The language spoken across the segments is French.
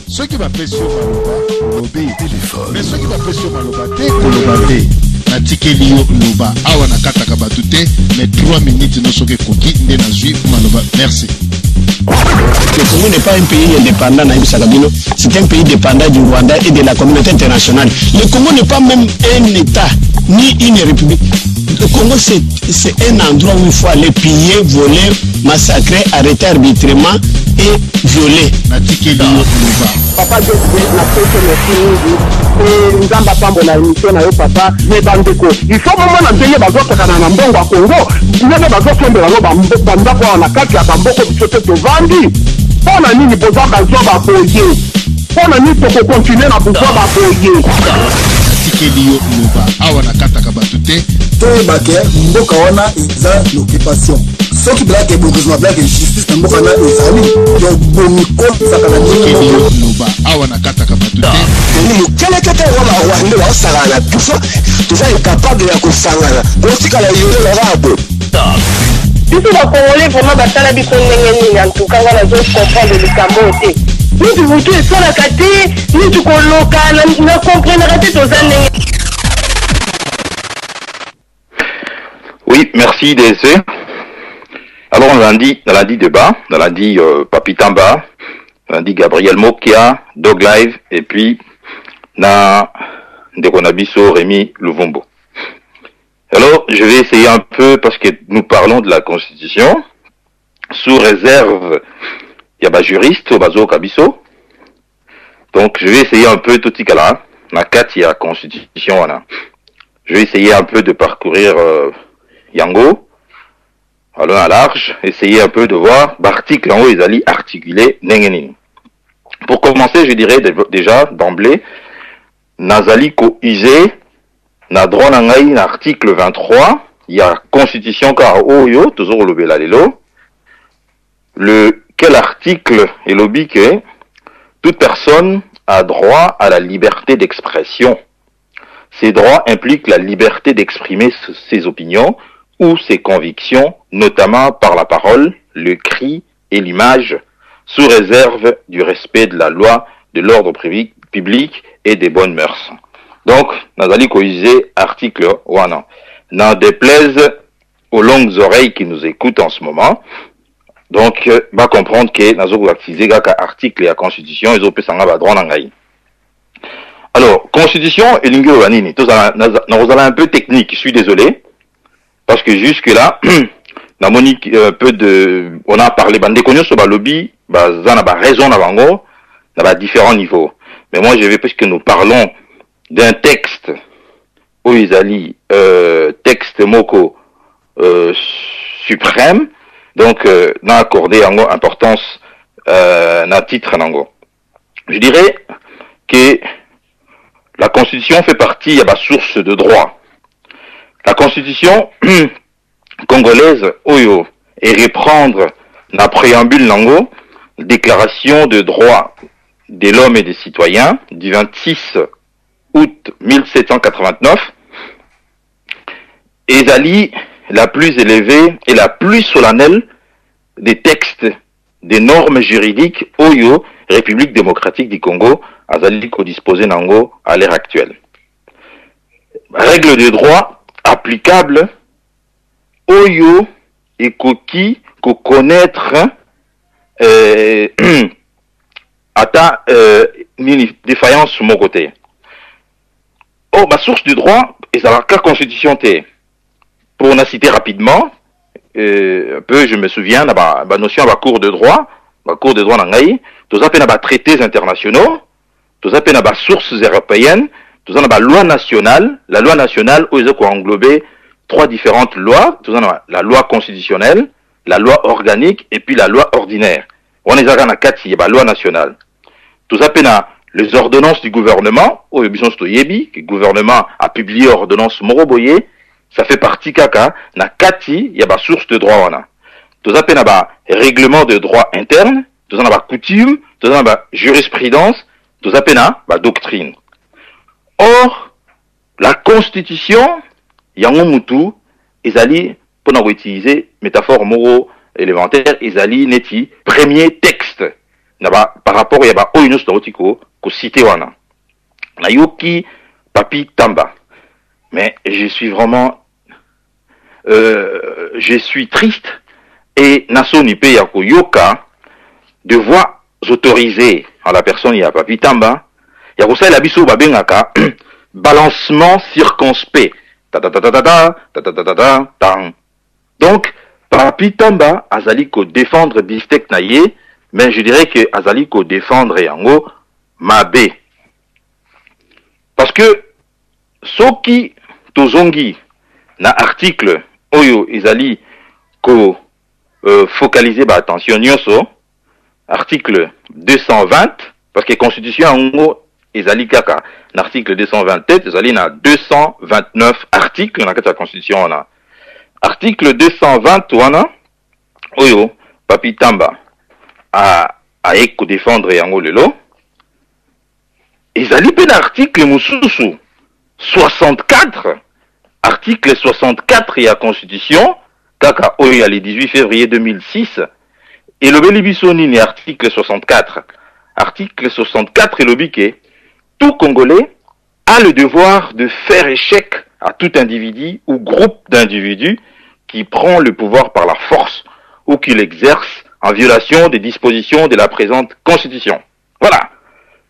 Ceux qui m'appellent sur Maloba, lobé téléphone. Mais ceux qui m'appellent sur Maloba, t'es Kolobate. Natikeli yo loba awa nakata kabatute mais 3 minutes no soke koki nde na zui Maloba. Merci. Le Congo n'est pas un pays indépendant, c'est un pays dépendant du Rwanda et de la communauté internationale. Le Congo n'est pas même un État, ni une république. Le Congo, c'est un endroit où il faut aller piller, voler, massacrer, arrêter arbitrairement et violer. Papa, nzamba pambo na émission na yo papa mais bandeko il faut moment na ndenge bazokana na mbongo ya Congo ndenge bazokembela no bandako na kati ya bamboko biso te tovandi mpona nini boza bazwa baboye mpona nini tokokontinue na bozwa baboye tikeli yo loba awa na kataka bato te toyebake mboka wana eza l'occupation soki blake bokosima blake justice na mboka na ezali yobomi kotisaka na tikeli yo loba awa na kataka bato te mokelekete wana wande baosangana toza incapable ya kosangana kotikala yole lorabo biso bakongole vraiment basala biso ndenge nini en tout cas wana comprendre likambo te niti butu esalaka te niti koloka na comprendra te toza ndenge. Oui, merci DC. Alors on l'a dit dans lundi débat, dans lundi Papitamba, lundi Gabriel Mokia, Dog Live et puis na Ndekonabiso Rémi Luvumbo. Alors je vais essayer un peu parce que nous parlons de la Constitution sous réserve il y a juriste au bazo Kabiso. Donc je vais essayer un peu tout tikala na kati ya Constitution wana. Je vais essayer un peu de parcourir Yango, alors à large, essayer un peu de voir l'article en haut, ils allaient articuler Nengenin. Pour commencer, je dirais déjà d'emblée, Nazali ko ise, na droit nangai, l'article 23, il y a Constitution car oyo, toujours le belalelo, quel article est lobby que toute personne a droit à la liberté d'expression. Ces droits impliquent la liberté d'exprimer ses opinions ou ses convictions, notamment par la parole, le cri et l'image, sous réserve du respect de la loi, de l'ordre public et des bonnes mœurs. Donc, Nazali Koizé, article 1. N'en déplaise aux longues oreilles qui nous écoutent en ce moment. Donc, va comprendre que Nazoko Akizé, article et la Constitution, ils ont pu s'en avoir droit nangai. Alors, Constitution et Lingyo Vanini, nous allons un peu technique, je suis désolé. Parce que jusque-là, on a parlé, sur le lobby, on a raison à différents niveaux. Mais moi, je vais, puisque nous parlons d'un texte, où ils allient, texte moko, suprême, donc, on a accordé importance, à titre nango. Je dirais que la Constitution fait partie, de la source de droit. La Constitution congolaise, oyo, et reprendre la préambule nango, déclaration de droits de l'homme et des citoyens du 26 août 1789, ezali la plus élevée et la plus solennelle des textes des normes juridiques oyo, République démocratique du Congo, azali ko disposé nango à l'ère actuelle. Règle de droit applicable oyo et koki ko connaître ata défaillance sur mon côté. Oh, ma source du droit et ça la constitution té. Pour en citer rapidement, un peu je me souviens la notion de cours de droit nangai, tout ça na traités internationaux, tout ça na sources européennes. Tout ça, la loi nationale où ils ont englobé 3 différentes lois. Tout ça, la loi constitutionnelle, la loi organique et puis la loi ordinaire. On est à 4, il y a la loi nationale. Tout ça, les ordonnances du gouvernement, où le gouvernement a publié ordonnance Moroboye, ça fait partie kaka, na 4, il y a la source de droit. Tout ça, règlement de droit interne, tout ça, coutume, tout ça, jurisprudence, tout ça, doctrine. Or, la Constitution, yango mutu, ezali, pour utiliser métaphore moro élémentaire, ezali neti, premier texte, par rapport à Oyunos Naotiko, ko cité wana. Na yoki Papi Tamba. Mais je suis vraiment, je suis triste et Naso Nipe Yako Yoka de voix autorisées en la personne ya Papi Tamba. Yako sa la biso babengaka balancement circonspect. Ta ta ta ta ta ta ta ta ta ta ta ta. Donc Papi Tamba azali ko défendre Bistek Naye, mais je dirais que azali ko défendre yango Mabe. Parce que soki tozongi na article oyo izali ko focaliser ba attention nyonso article 220 parce que constitution yango izali kaka na article 227 izali na 229 articles na kati ya constitution wana. Article 220 wana oyo Papi Tamba a eko défendre yango lelo ezali pe na article mususu 64 article 64 ya constitution kaka oyo ya le 18 février 2006 et le belibiso nini article 64 et le bique tout Congolais a le devoir de faire échec à tout individu ou groupe d'individus qui prend le pouvoir par la force ou qui l'exerce en violation des dispositions de la présente constitution. Voilà.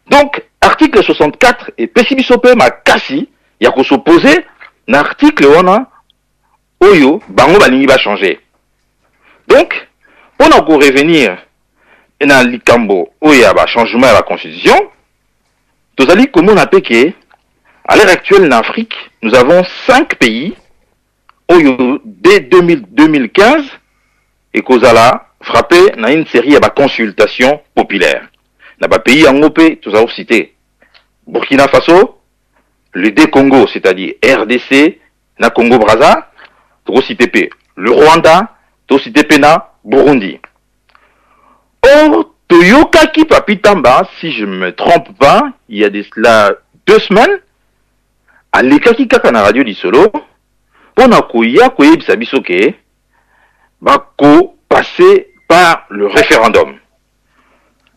Donc, article 64 et pessibisope makasi ya ko s'opposer na article wana oyo bango balingi ba changer. Donc, pour nous revenir na likambo oyo ba changement de la constitution, tozali komona peke à l'heure actuelle en Afrique, nous avons 5 pays oyo dès 2015 et kozala frappé na une série de consultations populaires. Na ba pays en opé, tous avons cité Burkina Faso, le D-Congo, c'est-à-dire RDC, na Congo-Brazza, tous cité le Rwanda, tous cité na Burundi. Or, Toyoka ki Papi Tamba, si je ne me trompe pas, il y a de cela 2 semaines, à l'écaki kaka na radio di solo, on a koya koye bisabiso ke, bako passer par le référendum.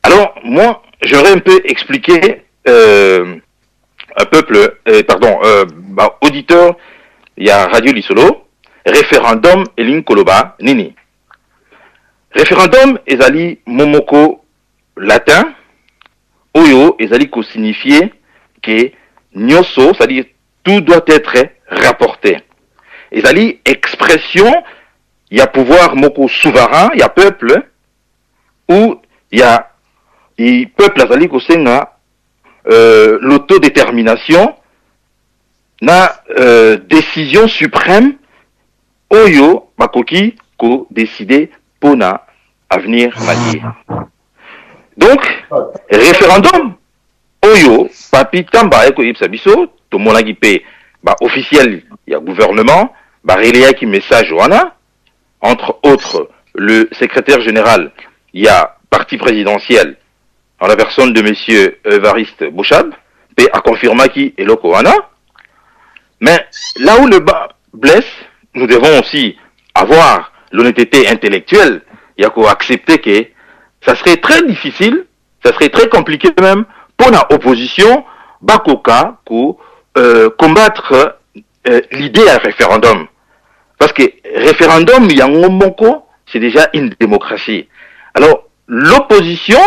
Alors, moi, j'aurais un peu expliqué un peuple, auditeur, il y a Radio Lissolo, référendum et Linkoloba, Nini. Référendum, ezali momoko latin, oyo, ezali ko signifier que nyoso, c'est-à-dire tout doit être rapporté. Ezali expression, il y a pouvoir moko souverain, il y a peuple, ou il y a peuple azali kosenga l'autodétermination na décision suprême oyo bakoki ko décider pona avenir malié. Donc référendum oyo Papi Tamba eko yebisa biso to monaki pe ba officiel ya gouvernement ba relaya ki message wana entre autres le secrétaire général il y a parti présidentiel en la personne de monsieur Evariste Bouchab, a confirmé qui est le Koana. Mais là où le bas blesse, nous devons aussi avoir l'honnêteté intellectuelle. Il y a qu'à accepter que ça serait très difficile, ça serait très compliqué même pour la opposition, Bakoka, pour combattre l'idée à référendum. Parce que référendum, c'est déjà une démocratie. Alors, l'opposition,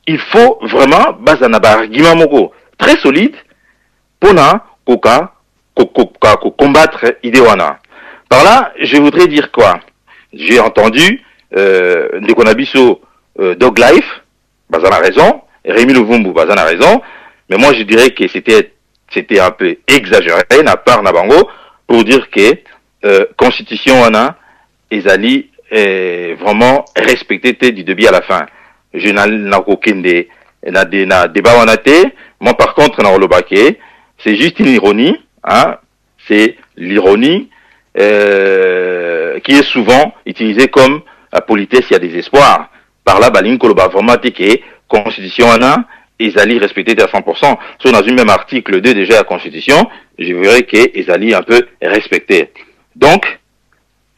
il faut vraiment argument moko très solide pour combattre Idéwana. Par là, je voudrais dire quoi? J'ai entendu Ndekonabiso Dog Life, Bazana a raison, Rémi Luvumbu Bazana a raison, mais moi je dirais que c'était un peu exagéré, na part Nabango, pour dire que Constitution wana ezali vraiment respecté du début à la fin. Je n'ai aucun débat en athée. Moi, par contre, c'est juste une ironie, hein. C'est l'ironie, qui est souvent utilisée comme politesse, il y a des espoirs. Par là, Balin Koloba, vraiment, que Constitution, ils allaient respecter à 100%. Si dans une même article 2 déjà la Constitution, je verrais qu'ils allaient un peu respecter. Donc,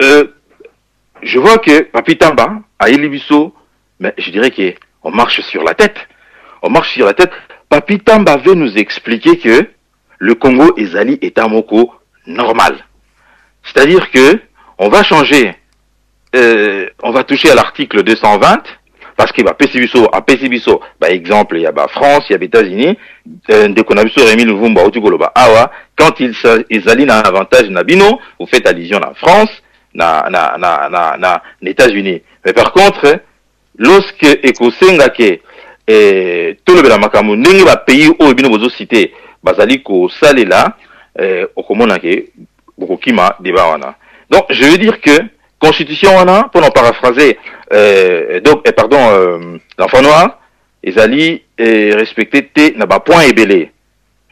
je vois que Papi Tamba, à Elibiso, mais je dirais que on marche sur la tête. On marche sur la tête. Papi Tamba veut nous expliquer que le Congo ezali État moko normal. C'est-à-dire que on va changer, on va toucher à l'article 220, parce que bah, PCBISO, par exemple, il y a bah, France, il y a les États-Unis, de Konabiso Rémi Louvumba, Awa, quand ils allient un avantage Nabino, vous faites allusion à France, les États-Unis. Mais par contre, lorsque Ekosenga ke tout le Makamu, n'engi ba pays où Ebino Bozo cité, bazali ko salela, okomona ke bokokima débat wana. Donc, je veux dire que Constitution wana, pour en paraphraser, l'enfant noir, ezali respecté te na ba point ébélé.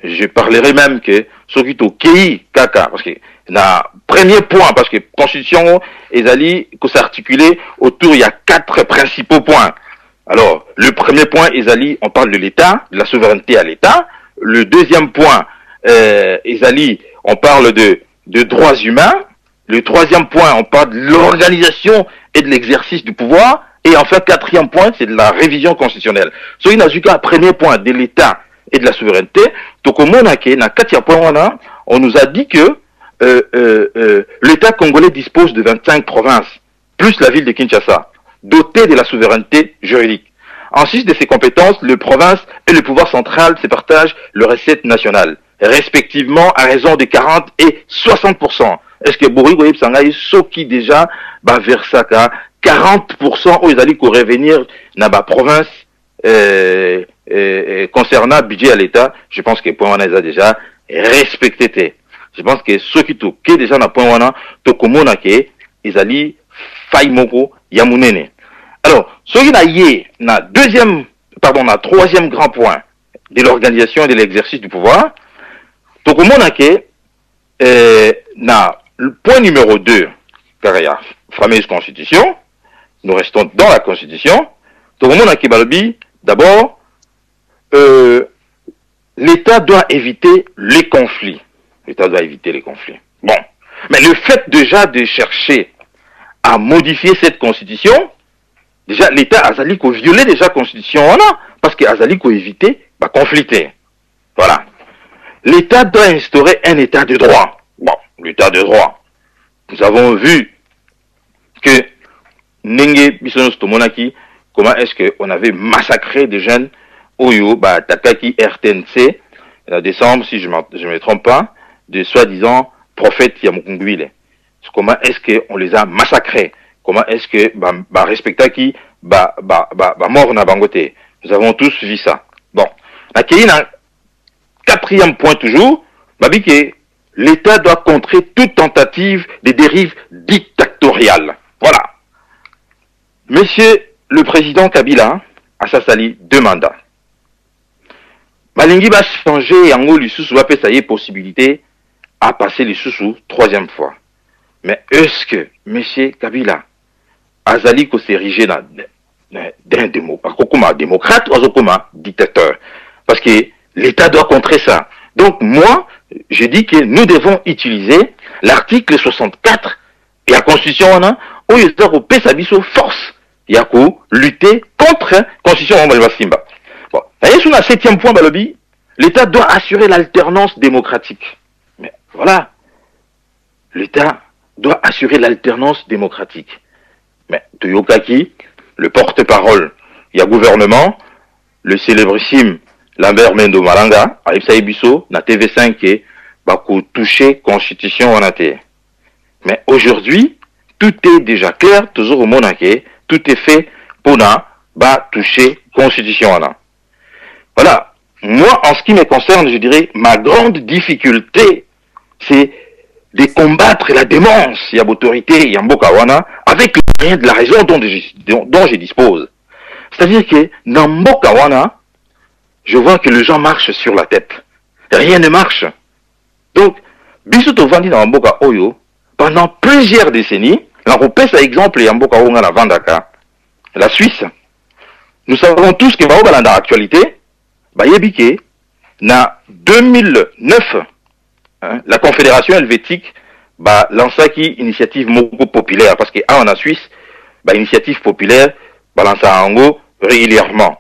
Je parlerai même que ceux qui au kei kaka, parce que na premier point, parce que Constitution ezali que s'articuler autour, il y a 4 principaux points. Alors, le premier point, ezali, on parle de l'État, de la souveraineté à l'État. Le deuxième point, ezali, on parle de droits humains. Le troisième point, on parle de l'organisation et de l'exercice du pouvoir. Et enfin, quatrième point, c'est de la révision constitutionnelle. Ce qui n'a qu'un premier point de l'État et de la souveraineté. Donc, au Monake, na quatrième point, on nous a dit que l'État congolais dispose de 25 provinces, plus la ville de Kinshasa, dotée de la souveraineté juridique. En sus de ses compétences, le province et le pouvoir central se partagent le recette nationale, respectivement à raison de 40 et 60%. Est-ce que Bourigo Yipsangaï, Soki déjà, bah, vers ça, 40% où ils allaient revenir dans la province, concernant budget à l'État, je pense que point on a déjà respecté. Je pense que ceux qui touquent déjà dans point on a, tokomona ke, ils allaient faimoko yamunene. Alors, ceux qui n'a yé, na troisième grand point de l'organisation et de l'exercice du pouvoir, tokomona ke, na le point numéro 2, car il y a fameuse constitution, nous restons dans la constitution, tokomona ke balobi, d'abord, l'État doit éviter les conflits. L'État doit éviter les conflits. Bon. Mais le fait déjà de chercher à modifier cette constitution, déjà, l'État a violé déjà la constitution, parce qu'il a éviter, bah, confliter. Voilà. L'État doit instaurer un État de droit. Bon, l'État de droit. Nous avons vu que Nenge Bisonos Tomonaki, comment est-ce qu'on avait massacré des jeunes Oyo, bah, Takaki RTNC, en décembre, si je ne me trompe pas, de soi-disant prophètes Yamukungwile. Comment est-ce qu'on les a massacrés? Comment est-ce que, bah, respectaki, mort na bangote? Nous avons tous vu ça. Bon. Na quatrième point toujours, babi que l'État doit contrer toute tentative de dérive dictatoriale. Voilà. Monsieur le président Kabila a sali 2 mandats. Malingi va changer yango lisusu va ça y est possibilité à passer lisusu 3e fois. Mais est-ce que monsieur Kabila azali ko s'ériger dans d'un démocrate ou comme dictateur? Parce que l'État doit contrer ça. Donc moi, je dis que nous devons utiliser l'article 64 et la Constitution où il y a force. Il y a lutter contre la Constitution. Bon. Et sur le 7e point, Balobi, l'État doit assurer l'alternance démocratique. Mais voilà. L'État doit assurer l'alternance démocratique. Mais Toyokaki, le porte-parole, il y a gouvernement, le célébrissime Lambert Mendo Malanga, Aïbsa Ibiso, na TV5 qui va toucher constitution en athée. Mais aujourd'hui, tout est déjà clair, toujours au monde entier, tout est fait pour toucher constitution en. Voilà. Moi, en ce qui me concerne, je dirais, ma grande difficulté, c'est de combattre la démence, il y a l'autorité, il y a Mbokawana, avec les moyens de la raison dont je dispose. C'est-à-dire que dans Mbokawana, je vois que les gens marchent sur la tête. Rien ne marche. Donc, Bisuto Vandi dans Mboka Oyo, pendant plusieurs décennies, l'Europe, par exemple, il y a Mboka Onga la Vandaka, la Suisse. Nous savons tous que dans l'actualité, Bayebike, na 2009, la Confédération helvétique lança qui initiative Moko populaire parce que en Suisse, initiative populaire lança en gros régulièrement,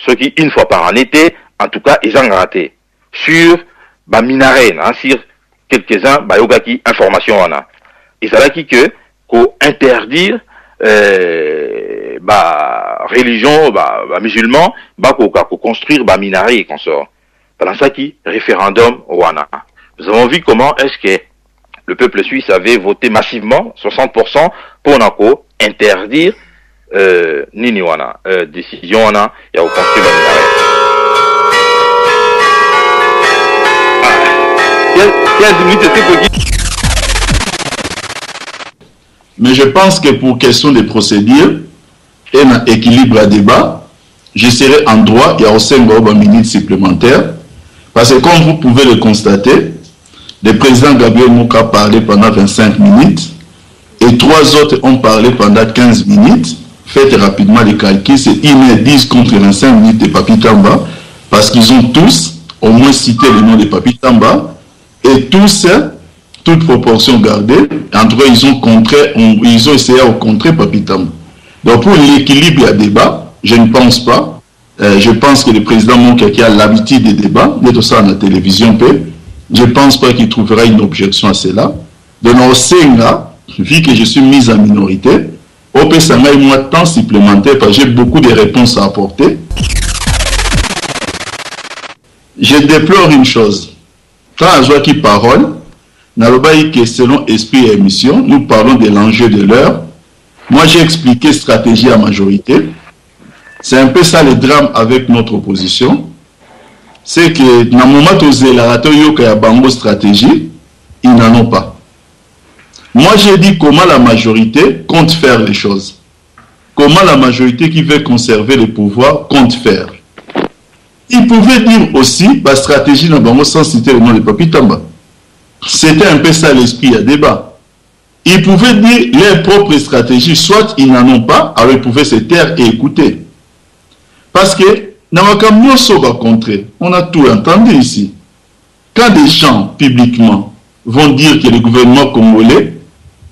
ce qui une fois par an été, en tout cas, ils ont raté sur minaret, sur quelques-uns, qui information on a. Et ça là qui que interdire religion musulman construire minaret et consort. Pendant ça qui référendum wana. Nous avons vu comment est-ce que le peuple suisse avait voté massivement 60% pour interdire nini wana décision wana ya construire minaret. 15 minutes Mais je pense que pour question de procédure et un équilibre à débat, je serai en droit, il y a aussi une minute supplémentaire. Parce que comme vous pouvez le constater, le président Gabriel Mouka a parlé pendant 25 minutes et 3 autres ont parlé pendant 15 minutes. Faites rapidement les calculs, c'est 1h10 contre 25 minutes de Papi Tamba parce qu'ils ont tous au moins cité le nom de Papi Tamba et tous, toute proportion gardée, en tout cas ils ont essayé de contrer Papi Tamba. Donc pour l'équilibre à débat, je ne pense pas. Je pense que le président Mouka qui a l'habitude des débats, de tout ça à la télévision, je ne pense pas qu'il trouvera une objection à cela. De nos Senga, vu que je suis mise en minorité, au PSanga et moi temps supplémentaire parce que j'ai beaucoup de réponses à apporter. Je déplore une chose. Quand à Joaquin parole, que selon esprit et émission, nous parlons de l'enjeu de l'heure. Moi j'ai expliqué stratégie à majorité. C'est un peu ça le drame avec notre opposition. C'est que dans le moment où il y a une stratégie, ils n'en ont pas. Moi, j'ai dit comment la majorité compte faire les choses. Comment la majorité qui veut conserver le pouvoir compte faire. Ils pouvaient dire aussi la stratégie dans Bango sans citer le nom de Papi Tamba. C'était un peu ça l'esprit à débat. Ils pouvaient dire leur propre stratégie, soit ils n'en ont pas, alors ils pouvaient se taire et écouter. Parce que, dans le cas on a tout entendu ici. Quand des gens, publiquement, vont dire que le gouvernement congolais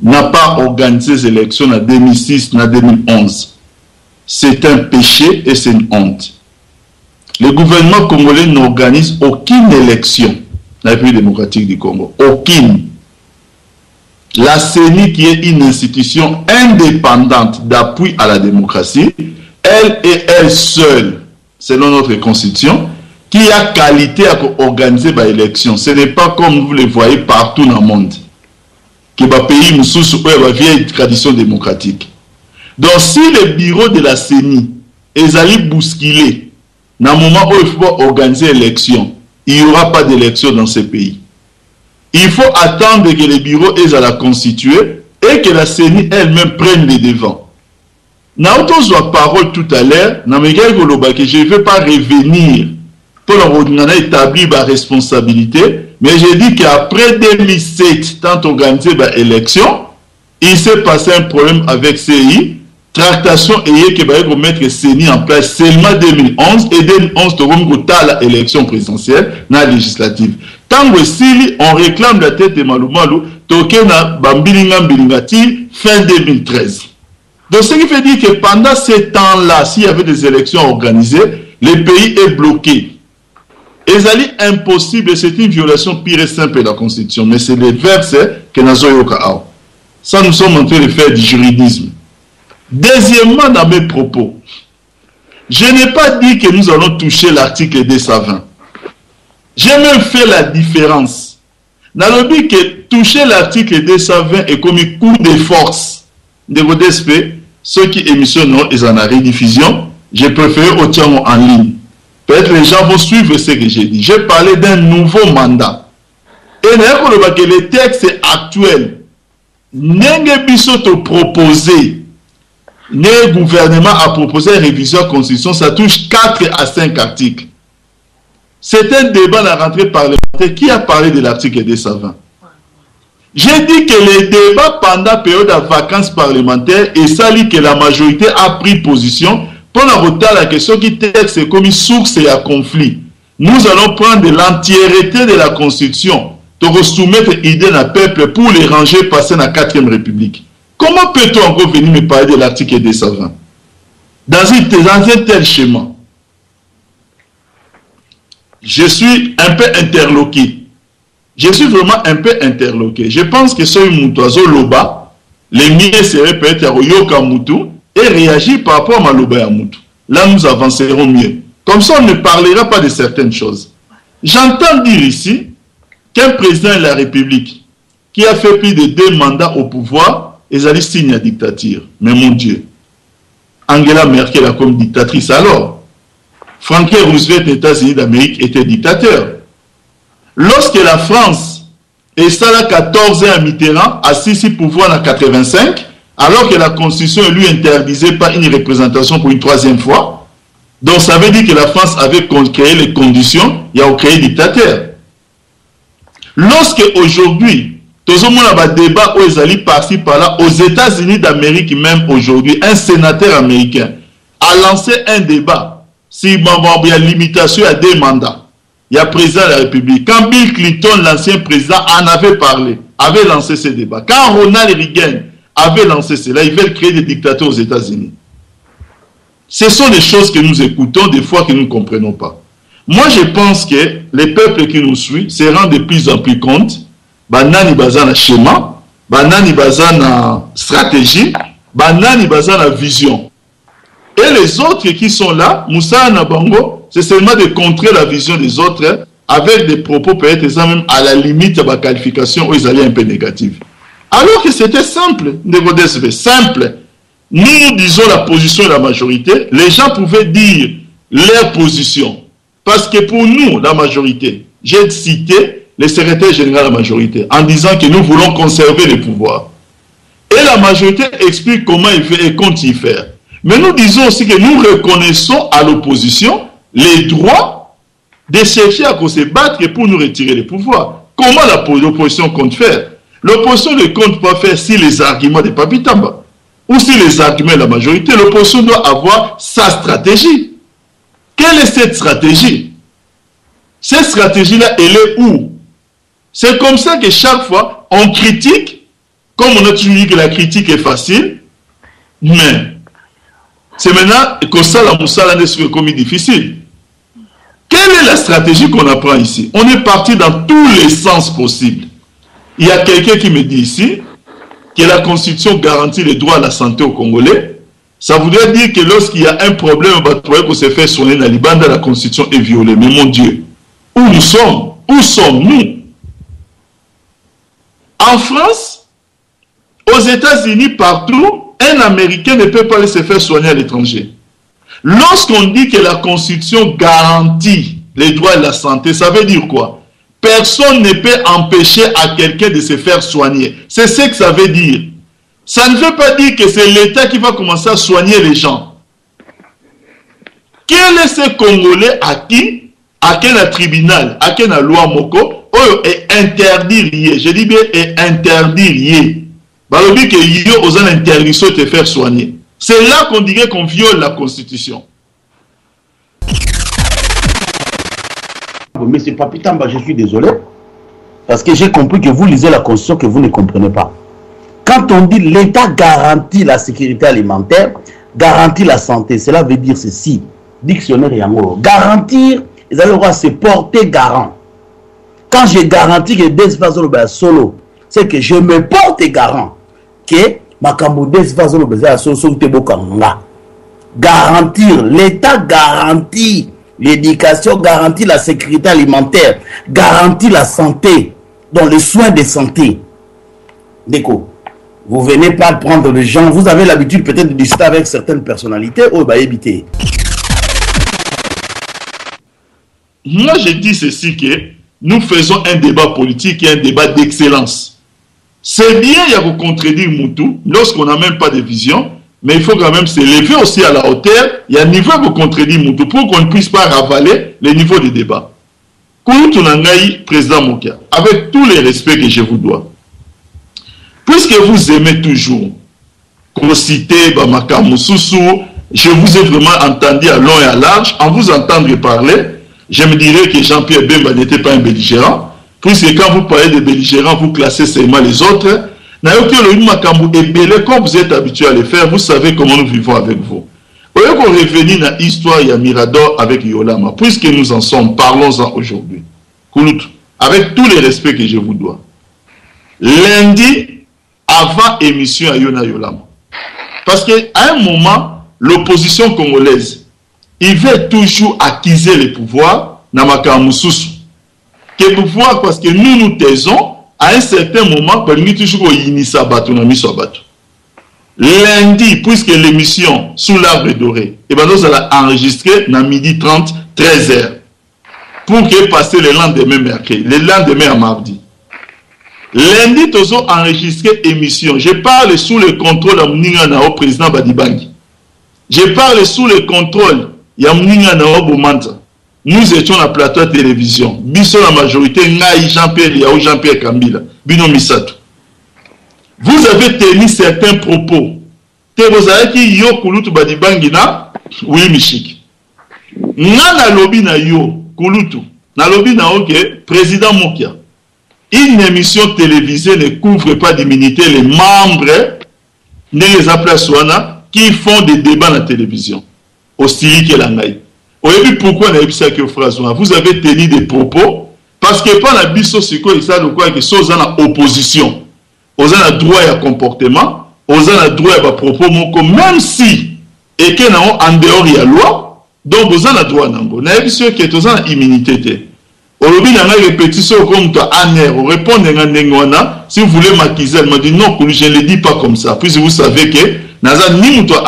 n'a pas organisé les élections en 2006, en 2011, c'est un péché et c'est une honte. Le gouvernement congolais n'organise aucune élection dans la République démocratique du Congo. Aucune. La CENI, qui est une institution indépendante d'appui à la démocratie, elle et elle seule, selon notre constitution, qui a qualité à organiser l'élection. Ce n'est pas comme vous le voyez partout dans le monde. Qui va payer une vieille tradition démocratique. Donc si le bureau de la CENI est allé bousculer, dans le moment où il faut organiser l'élection, il n'y aura pas d'élection dans ce pays. Il faut attendre que le bureau est à la constituer et que la CENI elle-même prenne les devants. Dans la parole tout à l'heure, je ne veux pas revenir pour établir ma responsabilité, mais j'ai dit qu'après 2007, tant organisé l'élection, il s'est passé un problème avec CI, tractation et que va mettre CENI en place seulement 2011 et 2011 tu l'élection présidentielle dans la législative. Tant que si on réclame la tête de Malumalu, tokena bambilinga mbilingati fin 2013. Donc ce qui veut dire que pendant ces temps-là, s'il y avait des élections organisées, le pays est bloqué. Et c'est impossible, c'est une violation pire et simple de la Constitution, mais c'est le verset que nous avons. Ça, nous sommes en train de faire du juridisme. Deuxièmement, dans mes propos, je n'ai pas dit que nous allons toucher l'article 220. J'ai même fait la différence. Dans le but que toucher l'article 220 est comme un coup de force de vos DSP, ceux qui émissionnent ils en ont rediffusion, j'ai préféré au tien en ligne. Peut-être les gens vont suivre ce que j'ai dit. J'ai parlé d'un nouveau mandat. Et que le texte est actuel. N'enge bisoto proposé, le gouvernement a proposé une révision de la Constitution, ça touche 4 à 5 articles. C'est un débat à la rentrée parlementaire. Qui a parlé de l'article 220? J'ai dit que les débats pendant la période de vacances parlementaires et ça dit que la majorité a pris position pour la retard la question qui texte comme une source et un conflit. Nous allons prendre l'entièreté de la Constitution pour soumettre l'idée d'un peuple pour les ranger passer dans la 4e République. Comment peut-on encore venir me parler de l'article 220? dans un tel schéma, je suis un peu interloqué. Je suis vraiment un peu interloqué. Je pense que ce Moutouazo Loba, les mieux serait peut-être à Yoka Moutou et réagir par rapport à Maloba Moutou. Là, nous avancerons mieux. Comme ça, on ne parlera pas de certaines choses. J'entends dire ici qu'un président de la République qui a fait plus de 2 mandats au pouvoir, ils allaient signer la dictature. Mais mon Dieu, Angela Merkel a comme dictatrice alors. Franklin Roosevelt des États-Unis d'Amérique était dictateur. Lorsque la France est à 14 ans à Mitterrand, assis au pouvoir en 85, alors que la Constitution lui interdisait pas une représentation pour une 3e fois, donc ça veut dire que la France avait créé les conditions, il y a créé dictateur. Lorsque aujourd'hui, tout le monde a un débat où ils allaient par-ci par-là, aux États-Unis d'Amérique même aujourd'hui, un sénateur américain a lancé un débat si il y a limitation à 2 mandats. Il y a président de la République. Quand Bill Clinton, l'ancien président, en avait parlé, avait lancé ce débat. Quand Ronald Reagan avait lancé cela, ils veulent créer des dictateurs aux États-Unis. Ce sont des choses que nous écoutons, des fois que nous ne comprenons pas. Moi, je pense que les peuples qui nous suivent se rendent de plus en plus compte. Banani bazana schéma, banani bazana stratégie, banani bazana vision. Et les autres qui sont là, Moussa Nabango, c'est seulement de contrer la vision des autres avec des propos peut-être même à la limite de la qualification où ils allaient un peu négatifs. Alors que c'était simple, simple. Nous disons la position de la majorité, les gens pouvaient dire leur position. Parce que pour nous, la majorité, j'ai cité le secrétaire général de la majorité en disant que nous voulons conserver le pouvoir. Et la majorité explique comment il fait et compte y faire. Mais nous disons aussi que nous reconnaissons à l'opposition les droits de chercher à se battre pour nous retirer le pouvoir. Comment l'opposition compte faire? L'opposition ne compte pas faire si les arguments de Papi Tamba ou si les arguments de la majorité. L'opposition doit avoir sa stratégie. Quelle est cette stratégie? Cette stratégie-là, elle est où? C'est comme ça que chaque fois, on critique, comme on a toujours dit que la critique est facile, mais c'est maintenant que ça, la moussala n'est comme difficile. Quelle est la stratégie qu'on apprend ici? On est parti dans tous les sens possibles. Il y a quelqu'un qui me dit ici que la Constitution garantit les droits à la santé aux Congolais. Ça voudrait dire que lorsqu'il y a un problème, on va trouver qu'on se fait soigner dans l'Ibanda, la Constitution est violée. Mais mon Dieu, où nous sommes? Où sommes-nous? En France, aux États-Unis, partout, un Américain ne peut pas se faire soigner à l'étranger. Lorsqu'on dit que la Constitution garantit les droits de la santé, ça veut dire quoi? Personne ne peut empêcher à quelqu'un de se faire soigner. C'est ce que ça veut dire. Ça ne veut pas dire que c'est l'État qui va commencer à soigner les gens. Quel est ce Congolais à qui, à quel tribunal, à quelle loi Moko, est interdit, je dis bien est interdit. Balobi que yo aux interdiction de te faire soigner. C'est là qu'on dirait qu'on viole la Constitution. Monsieur Papi Tamba, je suis désolé, parce que j'ai compris que vous lisez la Constitution que vous ne comprenez pas. Quand on dit l'État garantit la sécurité alimentaire, garantit la santé, cela veut dire ceci. Dictionnaire Yango. Garantir, ils allaient se porter garant. Quand je garantis que des vasos solo, c'est que je me porte garant. Que makambo des vasos solo te bokanga. Garantir, l'État garantit l'éducation, garantit la sécurité alimentaire, garantit la santé, dans les soins de santé. Déco. Vous venez pas prendre les gens, vous avez l'habitude peut-être de discuter avec certaines personnalités, ou bah éviter. Moi je dis ceci que nous faisons un débat politique et un débat d'excellence. C'est bien, il y a vous contredire Moutou, lorsqu'on n'a même pas de vision, mais il faut quand même se lever aussi à la hauteur, il y a un niveau de vous contredire Moutou, pour qu'on ne puisse pas ravaler les niveaux de débat. Koutou Nangaï, président Mokia, avec tous les respects que je vous dois, puisque vous aimez toujours citer Bamaka Moussoussou, je vous ai vraiment entendu à long et à large, en vous entendre parler, je me dirais que Jean-Pierre Bemba n'était pas un belligérant, puisque quand vous parlez de belligérants, vous classez seulement les autres. Comme vous êtes habitué à le faire, vous savez comment nous vivons avec vous. On va revenir dans l'histoire de Mirador avec Yolama, puisque nous en sommes, parlons-en aujourd'hui. Avec tous les respects que je vous dois. Lundi, avant émission à Yolama. Parce qu'à un moment, l'opposition congolaise, il veut toujours acquiser le pouvoir dans Makamususu. Que pouvoir, parce que nous taisons, à un certain moment, nous avons toujours initié lundi, puisque l'émission Sous l'arbre doré, et ben nous allons enregistrer dans midi 30, 13h. Pour que passer le lendemain mercredi, le lendemain à mardi. Lundi, nous allons enregistrer l'émission. Je parle sous le contrôle de président Badibangi. Je parle sous le contrôle de Bomanta. Nous étions à la plateau de télévision. Biso la majorité, Ngaï, Jean-Pierre Liao, Jean-Pierre Kambila, Bino Misato. Vous avez tenu certains propos. Vous avez dit yo kulutu Badibangi na oui Michik. Nana lobi na yo kulutu. Na lobi na ok président Mokia. Une émission télévisée ne couvre pas d'immunité les membres des Aplaswana qui font des débats dans la télévision. Hostilité langaï. Vous avez vu pourquoi on a eu ça que François. Vous avez tenu des propos parce que pas la biso siko et ça de quoi que sont en opposition. Aux en droit à comportement, aux en droit à propos même si et que non en dehors il y a loi, donc aux en droit nango. Na biso que tous en immunité. Aujourd'hui, dans la répétition, comme toi, on répond si vous voulez m'accuser, elle m'a dit non, je ne le dis pas comme ça. Puis vous savez que ni toi,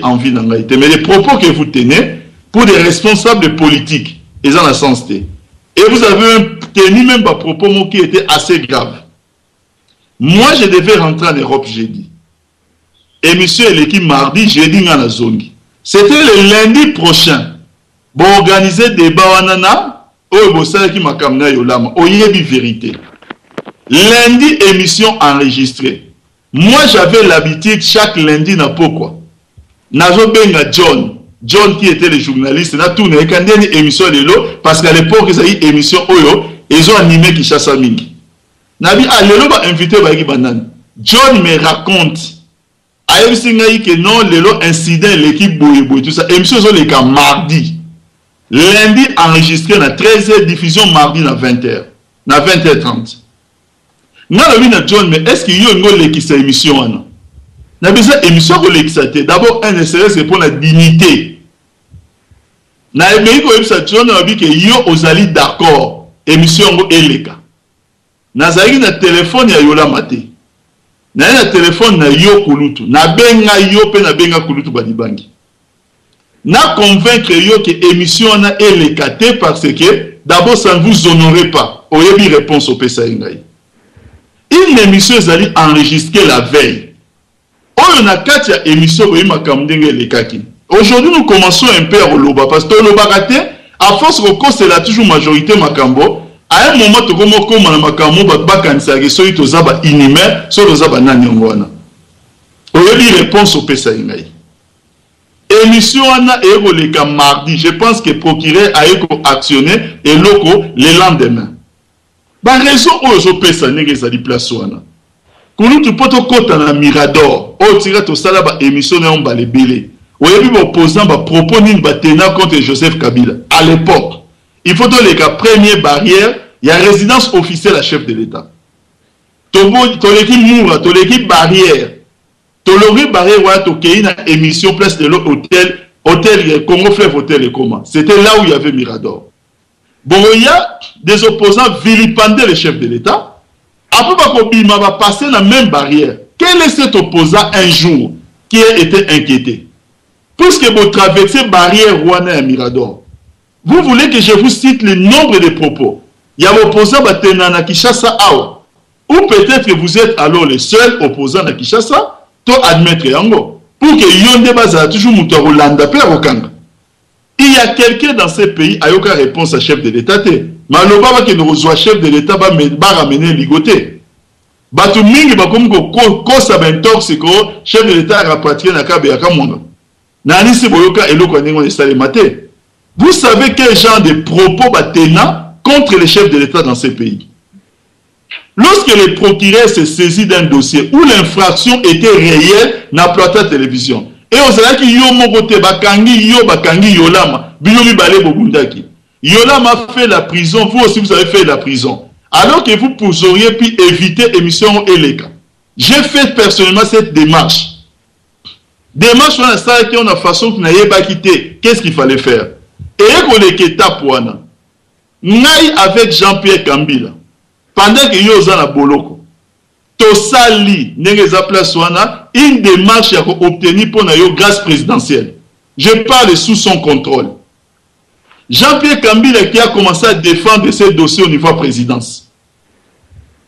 envie mais les propos que vous tenez pour des responsables politiques, ils ont la sens. Et vous avez tenu même un propos qui était assez grave. Moi, je devais rentrer en Europe jeudi. Émission et l'équipe mardi, jeudi dans la zone. C'était le lundi prochain. Bon, organiser des débat. Vérité. Lundi, émission enregistrée. Moi, j'avais l'habitude chaque lundi, na pourquoi. Nazo benga John qui était le journaliste, na tout n'est qu'une émission de l'eau, parce qu'à l'époque, ils ont eu émission Oyo, ils ont animé Kishasa Mingi. Nabi, l'élo va inviter Bagi Banan. John me raconte, aïe, que non, l'élo incident, l'équipe Boyebo et tout ça, émission sont les cas mardi. Lundi, enregistré na 13h, diffusion mardi na 20h. Na 20h30. Na John, mais est-ce qu'il y a une émission? Na besoin émission pour l'excité. D'abord, un SRS pour la dignité. Na John a dit que yo osali d'accord. Émission eleka. Na zaïgi na téléphone ya yola mate. Na téléphone na yo kulutu. Na benga yo pe na benga kulutu Badibangi. Na convaincre yo que émission na elekaté parce que d'abord ça ne vous honorait pas. Oyebi réponse au PSA Ingaï. Une émission est enregistrée la veille. On a 4 émissions aujourd'hui nous commençons un peu à Oloba parce que Oloba raté à force que c'est la toujours majorité Makambo. À un moment tu commences comme na Makambo bakanisa que soy to zaba inime so to zaba nani ngwana. Oyebi réponse au PSA Ingaï. Émission na ekoleka mardi, je pense que procureur a actionné et loko le lendemain. Ba raison ozo pesa nenge za di place wana. Kulu tu poto kota na Mirador, o tira to sala ba émission na omba le belé. Oyebi ba opposant ba propos ni ba tena contre Joseph Kabila. À l'époque, il faut les cas première barrière, il y a résidence officielle à chef de l'État. Tobo to l'équipe moura, to l'équipe barrière. Tolori barrière wa to keina émission place de l'hôtel Congo Fleuve Hôtel et comment. C'était là où il y avait Mirador. Bon, il y a des opposants vilipender le chef de l'État. Après, Bakobima va passer la même barrière. Quel est cet opposant un jour qui a été inquiété? Puisque vous traversez la barrière Rwanda et Mirador, vous voulez que je vous cite le nombre de propos. Il y a l'opposant Batenana Kishasa Awa. Ou peut-être que vous êtes alors le seul opposant à Kishasa, to admettre yango. Pour que Yonde Baza toujours Mouta Rolanda Père Okanga. Il y a quelqu'un dans ces pays qui a aucune réponse à chef de l'État. Maloba qui nous reçoit chef de l'État va ramener ligoté. Batu mingi ba comme ko sa bentor siko chef de l'État a rapatrié na kabe ya kamonga. Na nisi boyoka eloko ningo estale maté. Vous savez quel genre de propos batena contre les chefs de l'État dans ces pays? Lorsque le procureur se saisit d'un dossier où l'infraction était réelle na plateau télévision, Et au Zalaki yo mokote bakangi Yolama, binomi bale bobundaki. Yolama a fait la prison, vous aussi vous avez fait la prison. Alors que vous auriez pu éviter émission Eleka. J'ai fait personnellement cette démarche. Démarche on a ça qui on a façon que n'ayez pas quitté. Qu'est-ce qu'il fallait faire? Et qu'on est tapuana. Ngai avec Jean-Pierre Kambila. Pendant que yo za na boloko. Tosali n'engeza place wana une démarche à obtenir pour na yo grâce présidentielle. Je parle sous son contrôle. Jean-Pierre Kambila qui a commencé à défendre ces dossiers au niveau présidence.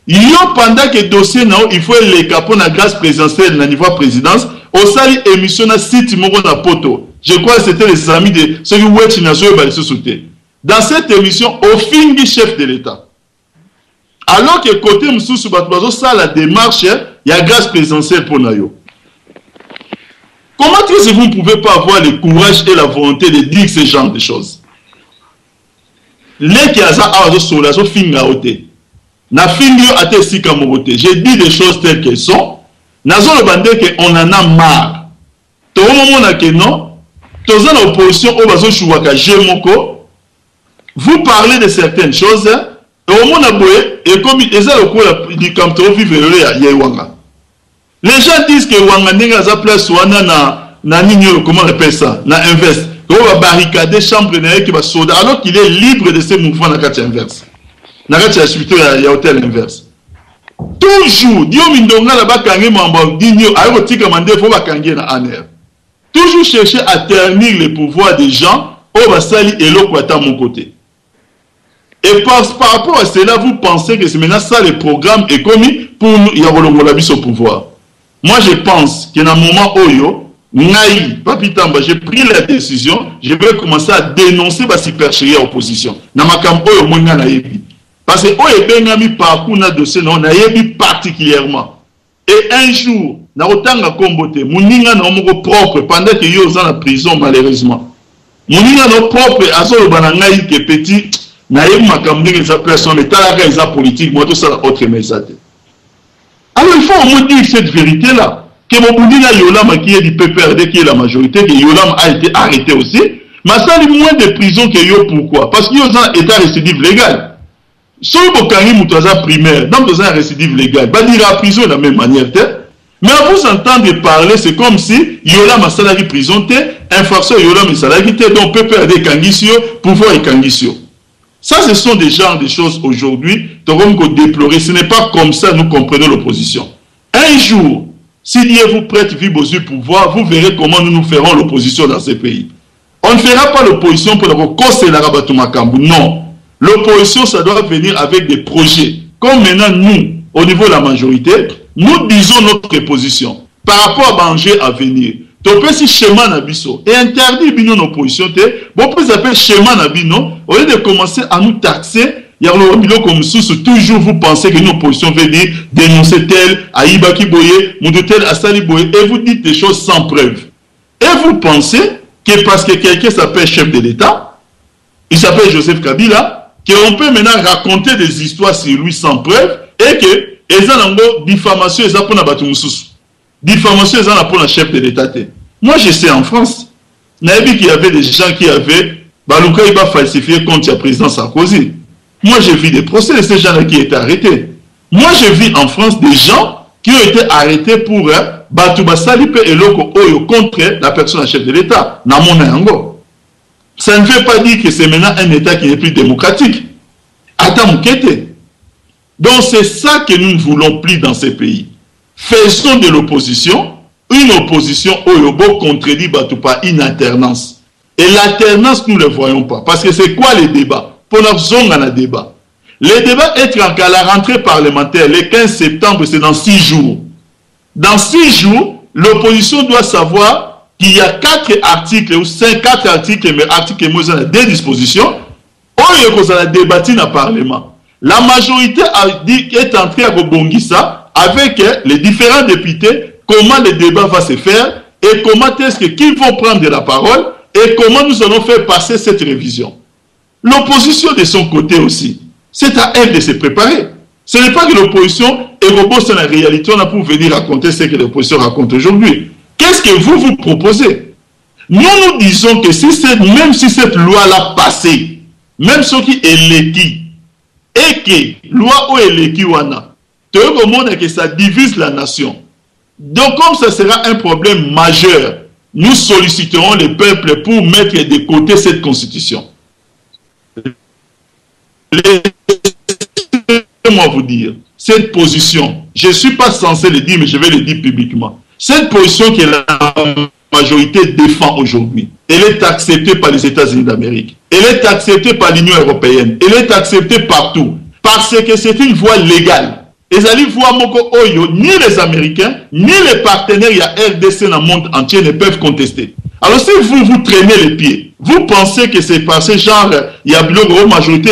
Yo pendant que dossier non, il faut les capons na grâce présidentielle na niveau présidence. Au sali émission na site moko na poto. Je crois que c'était les amis de ceux qui ouetch na zo ba sauter. Dans cette émission, au fin du chef de l'État. Alors que côté Moussou Batbazo, ça la démarche, il y a grâce présidentielle pour Nayo. Comment est-ce que vous ne pouvez pas avoir le courage et la volonté de dire ce genre de choses? Les qui a ça à sur la finga ote. Na fingio ate sika mogote. J'ai dit des choses telles qu'elles sont. Nazo le bandé que on en a marre. Tout le monde a que non. Tous en opposition au bazo chouaka jemoko. Vous parlez de certaines choses, et au monde a boué, et comme ils ont le coup du Kamtoro vivre à Yewanga. Les gens disent que Wanga n'est pas place na nino, comment on appelle ça, na invest. On va barricader chambre qui va sauter, alors qu'il est libre de ces mouvements dans la carte inverse. Dans la carte il y a hôtel inverse. Toujours, Dio Mindonga là-bas, Kangé Mambo, Digno, Aérotique Mandé, il faut pas Kangé na aner. Toujours chercher à ternir les pouvoirs des gens, on va salir et l'eau à mon côté. Et par rapport à cela, vous pensez que c'est maintenant ça le programme est commis pour nous, il y a au pouvoir. Moi, je pense qu'à un moment où j'ai pris la décision, je vais commencer à dénoncer la supercherie à l'opposition. Parce que au parcours na dossier non particulièrement. Et un jour, na otanga kombote, muninga na omoko propre pendant que yo dans la prison malheureusement. Muninga no propre azolo banangai que petit na yé makamdi que sa personne est à la raison politique, moi tout ça autre message. Alors il faut au moins dire cette vérité là que Mobundina Yolama qui est du PPRD qui est la majorité, que Yolama a été arrêté aussi, mais ça a moins de prison que yo pourquoi? Parce qu'il y a un état récidive légal. Si vous avez un primaire, dans un récidive légal, vous dire la prison de la même manière. Mais à vous entendre parler, c'est comme si Yolama salari prison, infraction Yolama salari, donc PPRD Kangisio, pouvoir et Kangisio. Ça, ce sont des genres de choses aujourd'hui, donc déplorer. Ce n'est pas comme ça nous comprenons l'opposition. Un jour, si Dieu vous prête vivre au pouvoir, vous verrez comment nous ferons l'opposition dans ces pays. On ne fera pas l'opposition pour le causer la Rabatou-Makambu. Non. L'opposition, ça doit venir avec des projets. Comme maintenant, nous, au niveau de la majorité, nous disons notre position par rapport à danger à venir. Tu peux si schéma nabiso et interdit bino nos positions, bon peut s'appeler schéma nabino, au lieu de commencer à nous taxer, il y a le bilo comme sous toujours vous pensez que nos positions veulent dire dénoncer tel, Aïbaki Boye, Moudoutel Assali Boye, et vous dites des choses sans preuve. Et vous pensez que parce que quelqu'un s'appelle chef de l'État, il s'appelle Joseph Kabila, qu'on peut maintenant raconter des histoires sur lui sans preuve, et que, ils ont une diffamation, ils ont une diffamation, ils ont un chef de l'État. Moi, je sais en France, il y avait des gens qui avaient Balouka, il va falsifier contre la présidence Sarkozy. Moi, j'ai vu des procès de ces gens-là qui étaient arrêtés. Moi, j'ai vu en France des gens qui ont été arrêtés pour Batouba Salipe et Loko Oyo contre la personne chef de l'État. Namona. Ça ne veut pas dire que c'est maintenant un État qui n'est plus démocratique. Attends, Moukete. Donc, c'est ça que nous ne voulons plus dans ces pays. Faisons de l'opposition une opposition Oyobo contredit Batoupa, une alternance. Et l'alternance, nous ne le voyons pas. Parce que c'est quoi les débats? Pour notre zone, on a débat. Les débats être à la rentrée parlementaire, le 15 septembre, c'est dans 6 jours. Dans 6 jours, l'opposition doit savoir qu'il y a 4 articles, ou 4 articles, mais articles, mais on a 2 dispositions, on a débattu dans le Parlement. La majorité a dit, est entrée à Bongissa avec les différents députés, comment le débat va se faire et comment est-ce qu'ils vont prendre la parole et comment nous allons faire passer cette révision. L'opposition de son côté aussi, c'est à elle de se préparer. Ce n'est pas que l'opposition est robot sur la réalité, on a pour venir raconter ce que l'opposition raconte aujourd'hui. Qu'est-ce que vous proposez? Nous disons que même si cette loi-là passée, même ce qui est l'équi, et que loi ou est l'équi wana, tout le monde que ça divise la nation. Donc comme ça sera un problème majeur, nous solliciterons le peuple pour mettre de côté cette constitution. Laissez-moi vous dire, cette position, je ne suis pas censé le dire, mais je vais le dire publiquement. Cette position que la majorité défend aujourd'hui, elle est acceptée par les États-Unis d'Amérique. Elle est acceptée par l'Union européenne. Elle est acceptée partout. Parce que c'est une voie légale. Et ça dit, ni les Américains, ni les partenaires, il y a RDC dans le monde entier ne peuvent contester. Alors si vous traînez les pieds, vous pensez que c'est passé genre, il y a une majorité,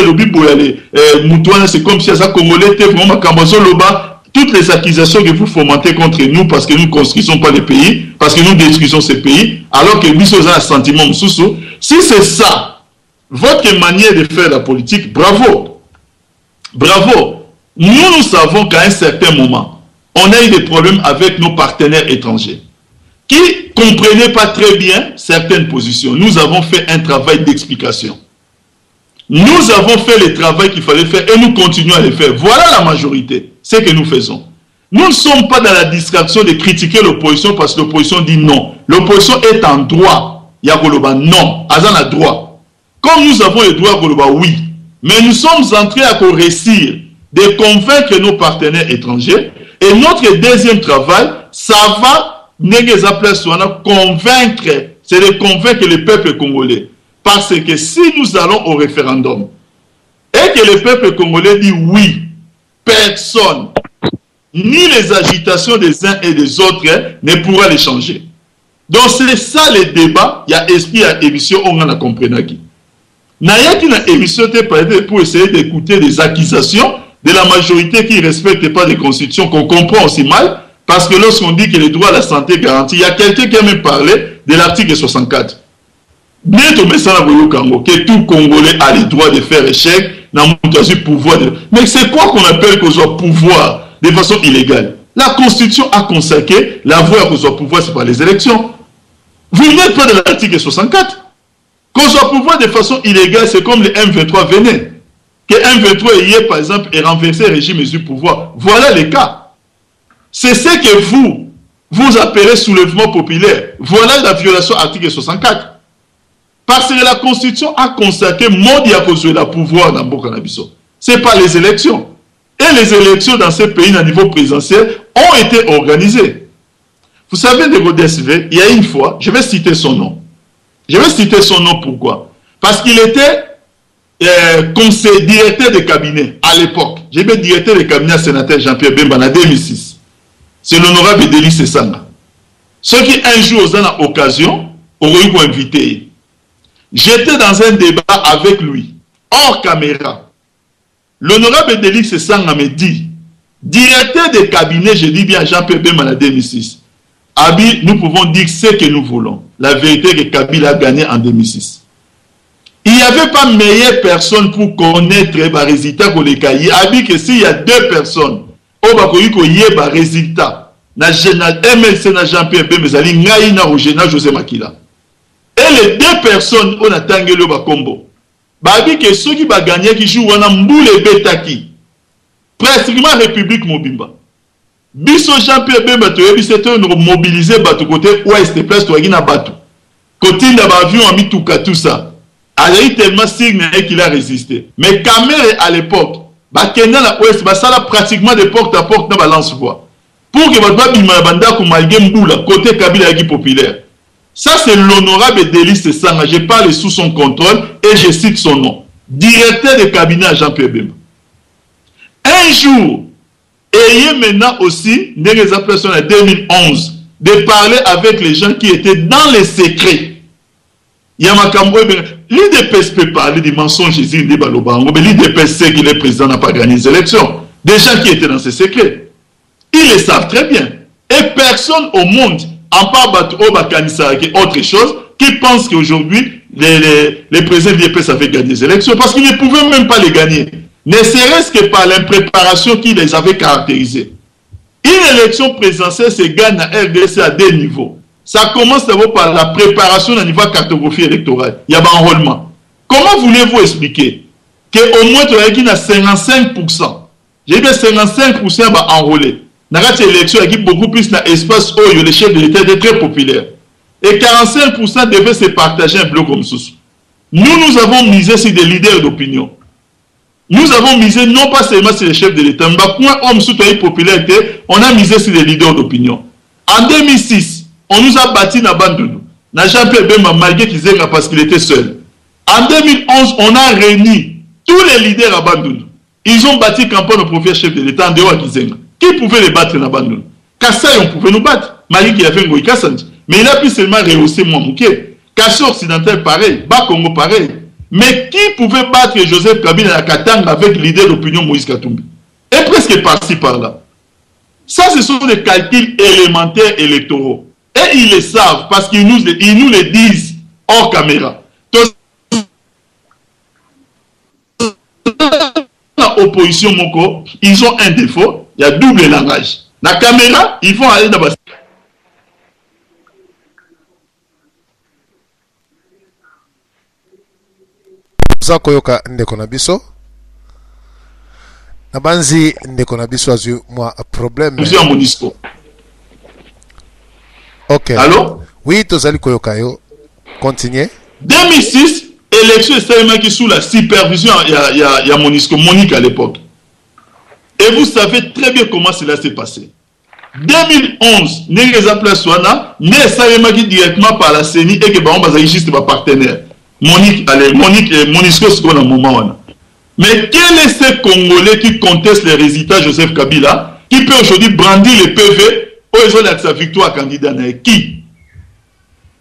c'est comme si ça Congolais, vraiment Loba, toutes les accusations que vous fomentez contre nous parce que nous ne construisons pas les pays, parce que nous détruisons ces pays, alors que nous sommes un sentiment moussou. Si c'est ça, votre manière de faire la politique, bravo. Bravo. Nous savons qu'à un certain moment, on a eu des problèmes avec nos partenaires étrangers qui ne comprenaient pas très bien certaines positions. Nous avons fait un travail d'explication. Nous avons fait le travail qu'il fallait faire et nous continuons à le faire. Voilà la majorité, ce que nous faisons. Nous ne sommes pas dans la distraction de critiquer l'opposition parce que l'opposition dit non. L'opposition est en droit. Il y a Goloba non. Azan a droit. Comme nous avons le droit Goloba oui. Mais nous sommes entrés à réussir de convaincre nos partenaires étrangers. Et notre deuxième travail, ça va convaincre, c'est de convaincre le peuple congolais. Parce que si nous allons au référendum et que le peuple congolais dit oui, personne, ni les agitations des uns et des autres ne pourra les changer. Donc c'est ça le débat, il y a esprit à émission, on en a compris. Il y a une émission pour essayer d'écouter des accusations de la majorité qui ne respecte pas les constitutions, qu'on comprend aussi mal, parce que lorsqu'on dit que les droits à la santé garantis, il y a quelqu'un qui a même parlé de l'article 64. Bien que tout Congolais a le droit de faire échec dans le pouvoir. Mais c'est quoi qu'on appelle qu'on soit pouvoir de façon illégale? La Constitution a consacré la voie qu'on soit pouvoir, c'est par les élections. Vous n'êtes pas de l'article 64. Qu'on soit pouvoir de façon illégale, c'est comme le M23 venait. Que M23 ayant, par exemple, et renversé le régime du pouvoir. Voilà le cas. C'est ce que vous appelez soulèvement populaire. Voilà la violation de l'article 64. Parce que la Constitution a consacré mode à cause de la pouvoir dans Bokanabiso. Ce n'est pas les élections. Et les élections dans ces pays, à niveau présidentiel, ont été organisées. Vous savez, de Rodesve, il y a une fois, je vais citer son nom. Je vais citer son nom pourquoi? Parce qu'il était conseiller directeur de cabinet à l'époque. J'ai été directeur de cabinet à sénateur Jean-Pierre Bemba en 2006. C'est l'honorable Delis Sessanga. Ceux qui un jour ont eu l'occasion, auraient eu invité. J'étais dans un débat avec lui, hors caméra. L'honorable Delis Sessanga me dit, directeur de cabinet, je dis bien Jean-Pierre Bemba en 2006. Abi, nous pouvons dire ce que nous voulons. La vérité est que Kabila a gagné en 2006. Il n'y avait pas meilleure personne pour connaître les résultats que les cahiers. Abi, que s'il y a deux personnes, on va connaître les résultats. Na MLC na Jean-Pierre Bemezali, Ngaï na Rogena José Makila. Et les deux personnes, on a tangé le Bakombo. Abi, que ceux qui va gagner, qui jouent, on a mboule betaki. Pratiquement République Mobimba. Biso Jean-Pierre Bemba, c'était un mobilisé bateau côté ouest, place toi na bateau. Côté d'avion a mis tout ça. Il a eu tellement signe qu'il a résisté. Mais Kamere à l'époque, Kenya na ouest, ça a pratiquement de porte à porte dans balance voix. Pour que votre bima banda ko malgré mboula côté Kabila qui populaire. Ça c'est l'honorable Delis Sessanga, je parle sous son contrôle et je cite son nom. Directeur de cabinet à Jean-Pierre Bemba. Un jour, ayez maintenant aussi, dans les appelations en 2011, de parler avec les gens qui étaient dans les secrets. Il y a ma campagne. L'IDPS peut parler des mensonges, mais l'IDPS sait que le président n'a pas gagné les élections. Des gens qui étaient dans ces secrets. Ils le savent très bien. Et personne au monde, en part autre chose, qui pense qu'aujourd'hui, les présidents de l'IDPS avaient gagné les élections, parce qu'ils ne pouvaient même pas les gagner. Ne serait-ce que par l'impréparation qui les avait caractérisés. Une élection présidentielle se gagne à RDC à deux niveaux. Ça commence d'abord par la préparation au niveau de la cartographie électorale. Il y a un enrôlement. Comment voulez-vous expliquer qu'au moins tu as 55%? J'ai dit 55% va enrôler. Dans cette élection, il y a beaucoup plus d'espace où le chef de l'État est très populaire. Et 45% devaient se partager un bloc comme ça. Nous avons misé sur des leaders d'opinion. Nous avons misé non pas seulement sur les chefs de l'État, mais quand on a misé sur les leaders d'opinion. En 2006, on nous a bâti dans Bandounou. N'a jamais Bemba malgré qu'ils aient parce qu'il était seul. En 2011, on a réuni tous les leaders à Bandounou. Ils ont bâti campagne au profil chef de l'État en dehors de Kizenga. Qui pouvait les battre dans Bandounou? Kassai, on pouvait nous battre. Malgré qu'il a fait un Goïka Sanji. Mais il a pu seulement rehausser Mouamouké. Kassai occidental pareil. Bas Congo pareil. Mais qui pouvait battre Joseph Kabila à Katanga avec l'idée d'opinion Moïse Katumbi? Et presque par-ci par-là. Ça, ce sont des calculs élémentaires électoraux. Et ils le savent parce qu'ils nous le disent hors caméra. La opposition, Moko, ils ont un défaut. Il y a double langage. La caméra, ils vont aller dans la... Koyoka ndeko na biso na banzi ndeko na biso azu moi problème monsieur Monisco. OK. Allô? Oui, tozali koyoka yo. Continuez. 2006, élection extrêmement qui sous la supervision il y a Monisco Monique à l'époque. Et vous savez très bien comment cela s'est passé. 2011, Négeza Plaswana, n'est extrêmement directement par la CENI et que Baron Bazali juste ma partenaire. Monique et Monisco, c'est qu'on a un moment. Mais quel est ce Congolais qui conteste les résultats de Joseph Kabila, qui peut aujourd'hui brandir les PV pour les sa victoire candidat? Qui?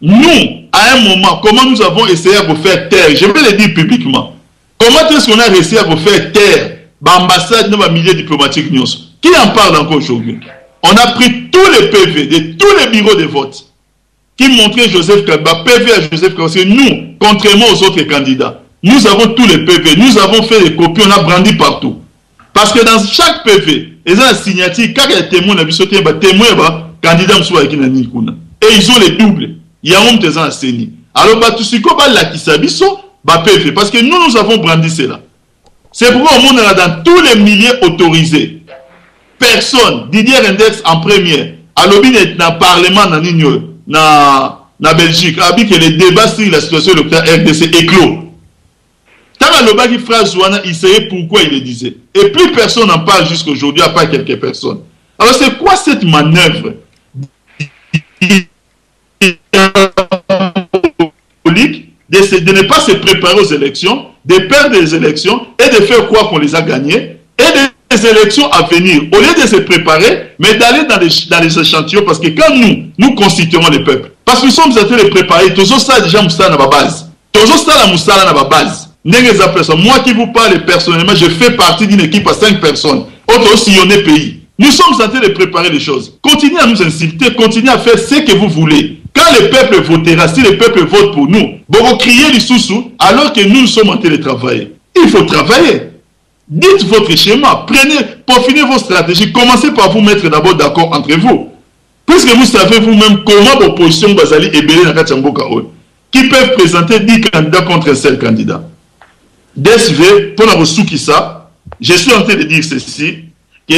Nous, à un moment, comment nous avons essayé de vous faire taire? Je vais le dire publiquement. Comment est-ce qu'on a réussi à vous faire taire l'ambassade de ma milieu diplomatique? Qui en parle encore aujourd'hui? On a pris tous les PV de tous les bureaux de vote qui montraient Joseph Kabila, PV à Joseph Kabila. C'est nous, contrairement aux autres candidats. Nous avons tous les PV, nous avons fait des copies, on a brandi partout. Parce que dans chaque PV, ils ont la signature, quand il y a témoin, il y a témoin, candidat, et ils ont les doubles. Il y a un témoin à CENI. Alors, tout ce qu'on va là qui s'habissent, PV. Parce que nous avons brandi cela. C'est pourquoi au monde, dans tous les milliers autorisés, personne, Didier Index en première, à l'objet dans le Parlement, dans la Belgique, avec les débats sur la situation locale RDC éclos. Tant le bas qui phrase il savait pourquoi il le disait. Et plus personne n'en parle jusqu'à aujourd'hui, à part quelques personnes. Alors c'est quoi cette manœuvre de ne pas se préparer aux élections, de perdre les élections et de faire quoi qu'on les a gagnés et des élections à venir. Au lieu de se préparer, mais d'aller dans les échantillons, parce que quand nous constituons le peuple, parce que nous sommes en train de préparer, tous ça déjà Moussa dans la base. Tous ça Moussa dans la base. Moi qui vous parle personnellement, je fais partie d'une équipe à 5 personnes. Autre sillonner pays. Nous sommes en train de préparer les choses. Continuez à nous insulter, continuez à faire ce que vous voulez. Quand le peuple votera, si le peuple vote pour nous, vous criez du sous-sous, alors que nous sommes en train de travailler. Il faut travailler. Dites votre schéma, peaufinez vos stratégies, commencez par vous mettre d'abord d'accord entre vous. Puisque vous savez vous-même comment l'opposition Bazali et Belé Nakachamboka qui peuvent présenter 10 candidats contre un seul candidat. DSV, pour la ça, je suis en train de dire ceci, que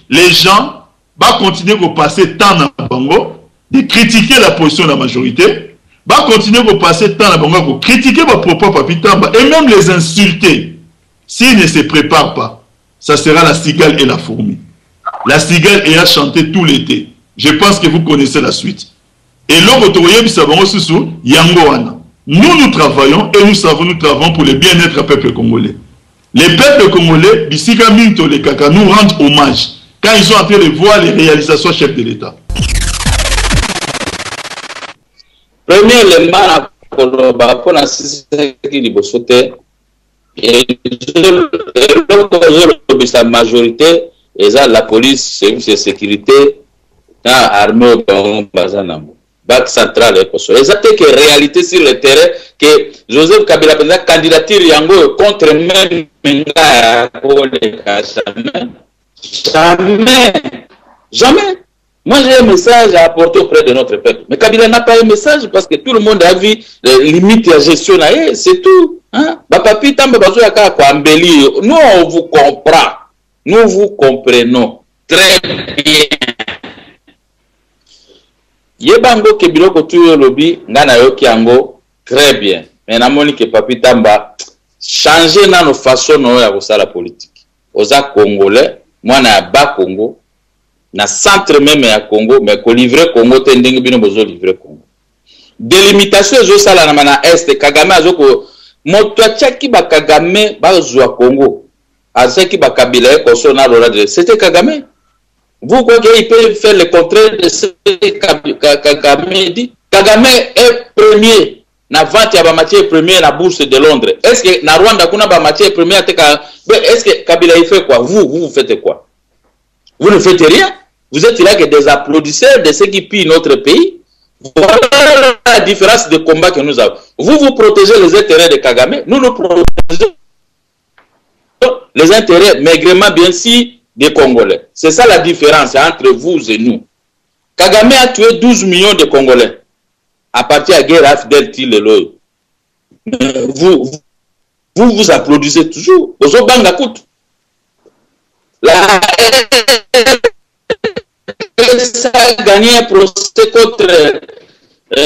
les gens vont continuer à passer temps dans le Bango, de critiquer la position de la majorité, vont continuer à passer temps dans le Bango pour critiquer vos propres papitamba et même les insulter. S'ils ne se préparent pas, ça sera la cigale et la fourmi. La cigale ayant chanté tout l'été. Je pense que vous connaissez la suite. Et l'autre, Yangoana. Nous travaillons et nous savons, nous travaillons pour le bien-être du peuple congolais. Les peuples congolais, Bissika Minto, les Kaka, nous rendent hommage quand ils sont en train de voir les réalisations chefs de l'État. Premier élément, pour la sa majorité, la police, service de sécurité, l'armée au Bazanambo. Bac central et Koso. Exactement que réalité sur le terrain que Joseph Kabila a candidature Yango contre même Menga jamais. Moi, j'ai un message à apporter auprès de notre peuple. Mais Kabila n'a pas un message parce que tout le monde a vu les limites de la gestion. C'est tout. Hein? Nous, on vous comprend. Nous vous comprenons très bien. Yebango Kebilo Kotuyo Lobi, Ngana Yokiango, très bien. Mais namoni que Papi Tamba, changer dans nos façons de la politique. Oza Congolais, moi na bas Congo, na centre même à Congo, mais qu'on livre Congo, tending bino bozo livre Congo. Délimitation zo sala na na est Kagame azoko moto chaki ba Kagame ba zo Congo. Azaki ba Kabila ko sona lola de c'était Kagame. Vous croyez qu'il peut faire le contraire de ce que Kagame dit? Kagame est premier na vente ya ba matière première na bourse de Londres. Est-ce que na Rwanda kuna ba matière première est-ce que Kabila il fait quoi? Vous faites quoi? Vous ne faites rien. Vous êtes là que des applaudisseurs de ceux qui pillent notre pays. Voilà la différence de combat que nous avons. Vous protégez les intérêts de Kagame. Nous protégeons les intérêts maigrement bien si des Congolais. C'est ça la différence entre vous et nous. Kagame a tué 12 millions de Congolais à partir de la guerre Afdel Tileloy. Vous applaudissez toujours. Vous a gagné un procès contre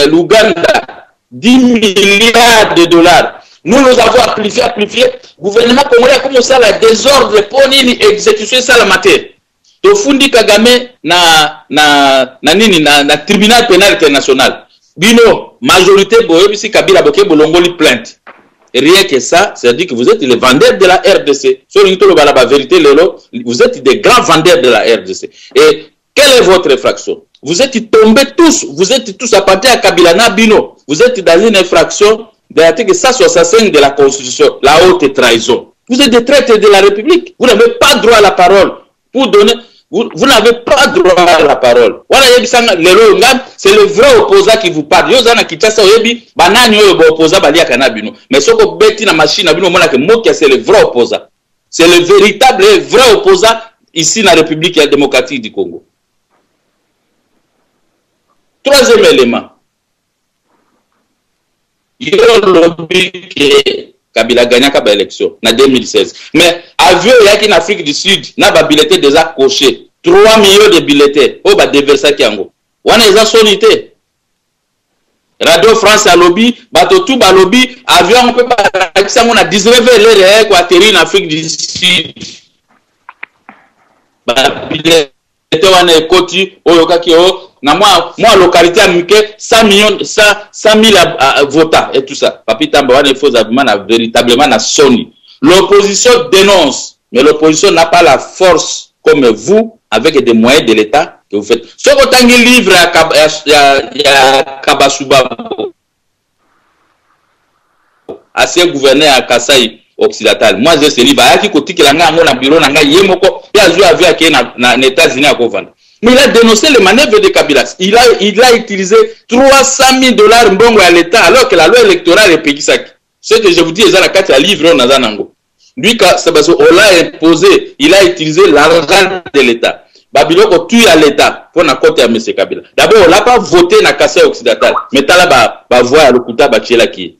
l'Ouganda, 10 milliards de dollars. Nous avons amplifié. Le gouvernement congolais a commencé à la désordre pour exécuter ça la matière. To fundi Kagame na tribunal pénal international. Bino, majorité boyebisi Kabila boke bolongoli plainte. Et rien que ça, c'est-à-dire que vous êtes les vendeurs de la RDC. Sur une vérité, vous êtes des grands vendeurs de la RDC. Et quelle est votre infraction? Vous êtes tombés tous à partir à Kabila Nabino. Vous êtes dans une infraction de l'article 165 de la Constitution, la haute trahison. Vous êtes des traîtres de la République. Vous n'avez pas droit à la parole. Vous n'avez pas droit à la parole. C'est le vrai opposant qui vous parle. Mais ce que beti na machine, c'est le vrai opposant. C'est le véritable et vrai opposant ici dans la République démocratique du Congo. Troisième élément. Il y a un lobby qui Kabila gagné la élection en 2016. Mais avion en Afrique du Sud, n'a pas billeté déjà coché. 3 millions de billets. Oh, bah, déverser Kiango. On a sonité. Radio France à lobby, bateau tout à lobby, avion on peut pas. On a 19 heures pour atterrir en Afrique du Sud. Bah, billets. On est côté, na moi localité amike 100 000 votants et tout ça. Papi Tamba il faut véritablement na soni. L'opposition dénonce, mais l'opposition n'a pas la force comme vous avec des moyens de l'État que vous faites. Ce que vous livre à Kabasuba, à ce gouverneur à Kasaï occidental. Moi je sais livre à qui côté que la na bureau na yemoko ya joué avec na États-Unis à Kovanda. Mais il a dénoncé les manœuvres de Kabila. Il a utilisé 300 000 $ mbongo à l'État alors que la loi électorale est Pekisaki. Ce que je vous dis, c'est la carte à livre dans Zanango. Lui, c'est parce qu'on l'a imposé, il a utilisé l'argent de l'État. Babiloko tue à l'État pour na côté à M. Kabila. D'abord, on n'a pas voté dans Kassai occidental. Mais là, va voir le Kouta Bachela qui.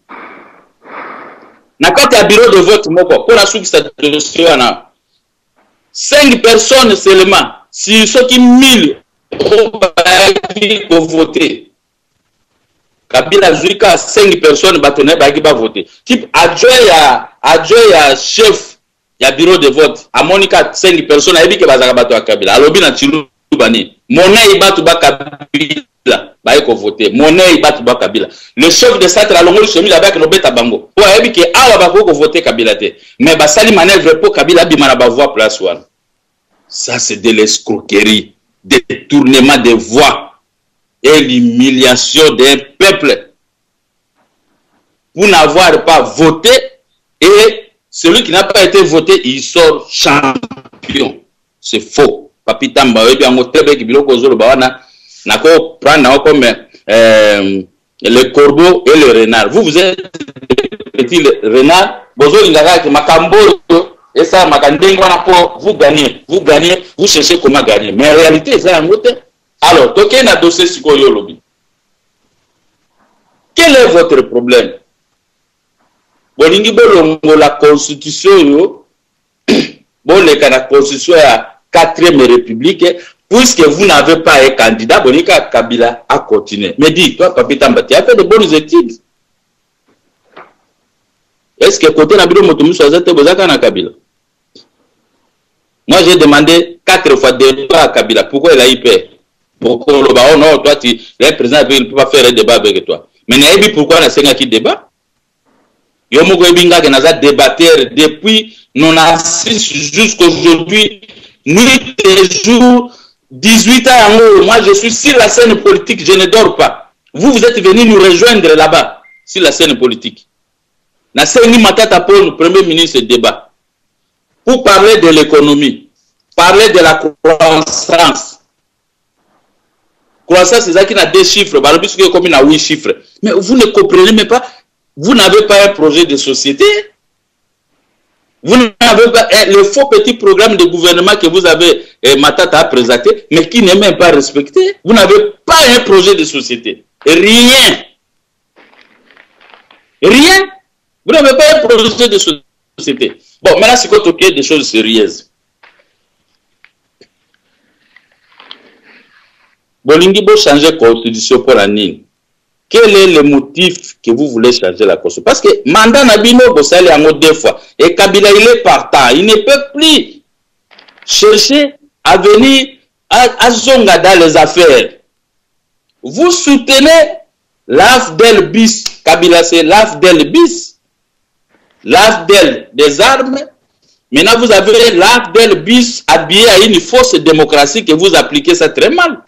Na côté à bureau de vote, pour la suite, ça 5 personnes seulement. Si ceux qui 1000 pour voter, Kabila Zuika 5 personnes bâtonnées va voter. Type adjoint chef ya bureau de vote. À Monica 5 personnes a dit que bazaka bato à Kabila. Alobi na Chilou bani. Monnaie batu ba Kabila ba ko voter. Monnaie batu ba Kabila. Le chef de centre a longo chemin là-bas que no beta bango. Pour a dit que awa ba ko voter Kabila te. Mais ba sali manœuvre pour Kabila bi mana ba voix place one. Ça, c'est de l'escroquerie, détournement de voix et l'humiliation d'un peuple. Pour n'avoir pas voté, et celui qui n'a pas été voté, il sort champion. C'est faux. Papi Tamba, comme le corbeau et le renard. Vous êtes petit renard, et ça, vous gagnez, vous cherchez comment gagner. Mais en réalité, Alors, toquez na dossier sikoyo lobby. Quel est votre problème? Bolingi bolongo la constitution yo, boleka la constitution ya 4e république, puisque vous n'avez pas un candidat, Bonika Kabila a continué. Mais dis, toi, Papitamba, tu as fait de bonnes études. Est-ce que côté Nabilo Motomu Soazete Bozaka na Kabila? Moi, j'ai demandé 4 fois débat à Kabila. Pourquoi il a eu peur? Pourquoi oh non, toi, le président ne peut pas faire un débat avec toi. Mais Naïbi, pourquoi on a 5 qui débat? Yomogo Ebinga qui n'a débatteur depuis 96 jusqu'à aujourd'hui, nuit et jour, 18 ans en haut. Moi, je suis sur la scène politique, je ne dors pas. Vous, vous êtes venus nous rejoindre là-bas, sur la scène politique. Na Seni Matata pour le Premier ministre débat. Pour parler de l'économie, parler de la croissance. Croissance, c'est ça qui a 2 chiffres, comme il a 8 chiffres. Mais vous ne comprenez même pas, vous n'avez pas un projet de société. Vous n'avez pas le faux petit programme de gouvernement que vous avez, Matata a présenté, mais qui n'est même pas respecté. Vous n'avez pas un projet de société. Rien. Rien. Vous n'avez pas un projet de société. Bon, maintenant, c'est quoi toquer des choses sérieuses. Bolingi bo changer la constitution pour la ligne. Quel est le motif que vous voulez changer la constitution? Parce que mandat Nabino Bossali en 2 fois. Et Kabila, il est partant. Il ne peut plus chercher à venir à Zonga dans les affaires. Vous soutenez l'AFDEL bis. Kabila, c'est l'AFDEL bis. L'AFDEL des armes. Maintenant, vous avez l'AFDEL bis habillé à une fausse démocratie que vous appliquez ça très mal.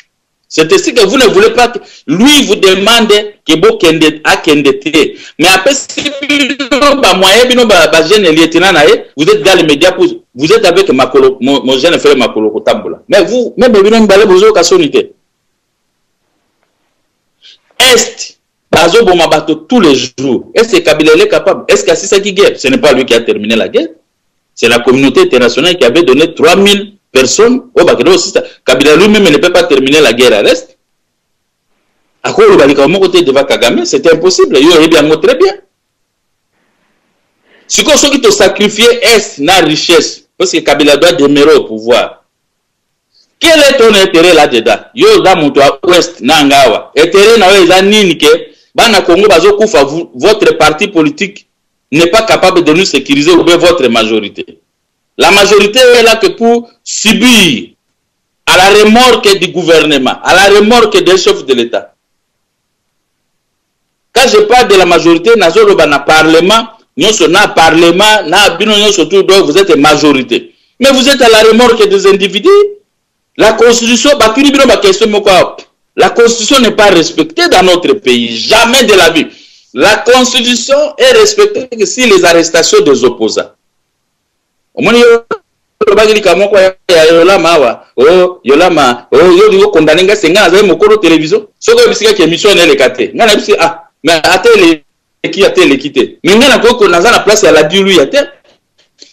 C'est ainsi que vous ne voulez pas que lui vous demande que vous kendete. Mais après, si vous êtes dans les médias, vous êtes avec mon jeune frère Makolo Kotambola. Mais vous, même vous n'avez pas besoin de Est, Bazo Bomabato tous les jours. Est-ce que Kabila est capable? Est-ce que c'est ça qui guerre? Ce n'est pas lui qui a terminé la guerre. C'est la communauté internationale qui avait donné 3000 personnes au Bakado. Kabila lui-même ne peut pas terminer la guerre à l'Est. À quoi le côté de Kagame, c'était impossible. Il y bien très bien. Ce qu'on qui te sacrifié est la richesse. Parce que Kabila doit demeurer au pouvoir. Quel est ton intérêt là-dedans? Yo da mutu ouest nangawa. Intérêt na weza nini ke bana Congo bazo kufa votre parti politique n'est pas capable de nous sécuriser ou bien votre majorité. La majorité est là que pour subir à la remorque du gouvernement, à la remorque des chefs de l'État. Quand je parle de la majorité, na parlement, vous êtes majorité. Mais vous êtes à la remorque des individus. La constitution, la constitution n'est pas respectée dans notre pays. Jamais de la vie. La constitution est respectée que si les arrestations des opposants. Mais qui a quitté. Mais la place à la lui à terre.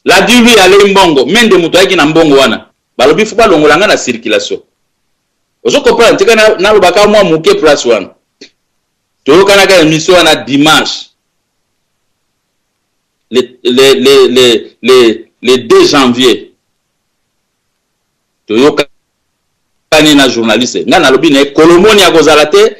La lui à l'embongo, même de moutouaki na mbongo wana. Balobi faut pas longolanga na circulation. Ozo comprendre tika na lobaka moi muke place wana. To kana ka émission wana dimanche. Le 2 janvier. To yokani na journaliste. Nga na lobi na kolomoni ya kozalate.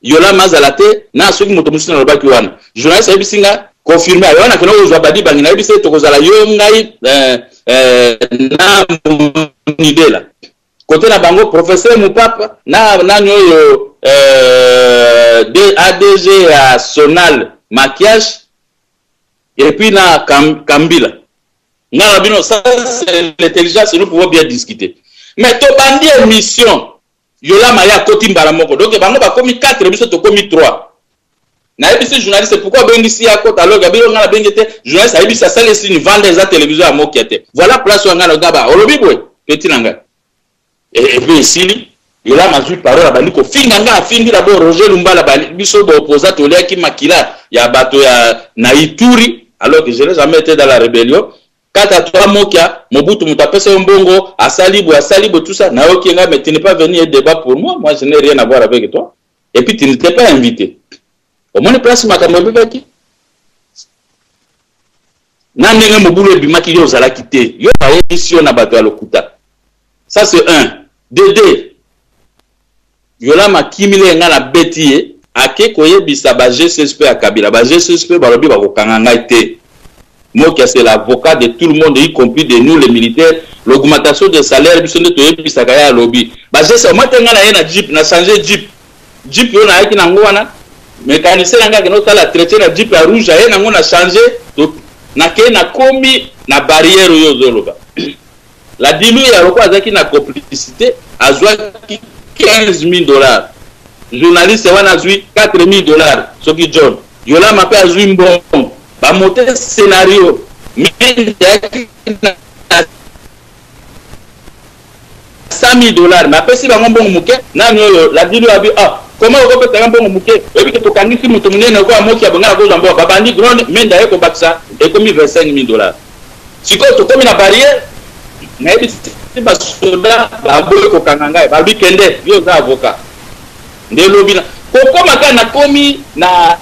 Yola mazalate na soki moto musina lobaki wana journaliste abisinga confirmer ayona kena ozwa badi bangi na bise tokozala yo ngai na nidela côté na bango professeur Mupapa na nyoyo ADG à Sonal maquillage et puis na Kambila na bino ça c'est l'intelligence nous pouvons bien discuter mais to bandi émission Yola Maya Kotimbala Moko. Donc, bango ba komi 4, biso to komi 3. Na ebisi journaliste, pourquoi bengi si à côté alors Gabiro ngala bengete journaliste a ebisi ça laisse une vendre des télévisions à Mokiate. Voilà place où ngala gaba. Olobi boy, petit nanga. Et puis ici, il a ma parole à Baliko finga nga findi d'abord Roger Lumbala biso bo opposant Olia ki makila ya bato ya na Ituri alors que je n'ai jamais été dans la rébellion. kata toi mokia Mobutu mutapesa mbongo asalibo tout ça na okenga mais tu n'es pas venu un débat pour moi je n'ai rien à voir avec toi et puis tu n'étais pas invité au moins place makambo bebaki na ndenge mobulu ebimaki yo zala kité yo ba émission na bato ya lokuta ça c'est un deux yola makimile nga na beti ake koyebisa ba GCSP à Kabila ba GCSP balobi ba kokanga ngai te. Moi qui c'est l'avocat de tout le monde, y compris de nous les militaires, l'augmentation des salaires, biso nde toyebisa kaya lobby. Ba GCSP moi tenga na ye na Jeep na changer Jeep yo na yaki na ngwana mécanicien nga keno sala traiter na Jeep ya rouge ye na ngona changer na ke na komi na barrière yo zoloba. La dilu ya roko azaki na complicité azwa $15,000. Journaliste wana azui $4,000 soki John yola mape azui mbongo ba monter scénario mais $100,000 mais après si ba mbongo muke nani yo la dilu abi comment on peut faire mbongo muke et puis to kanisi muto munene ko amoki abanga ko zambo ba bandi grande menda yeko baksa et comme $25,000 siko to comme na barrière mais si ba soda ba boye ko kananga ba bi kende yo za avocat de lobina kokoma kana komi na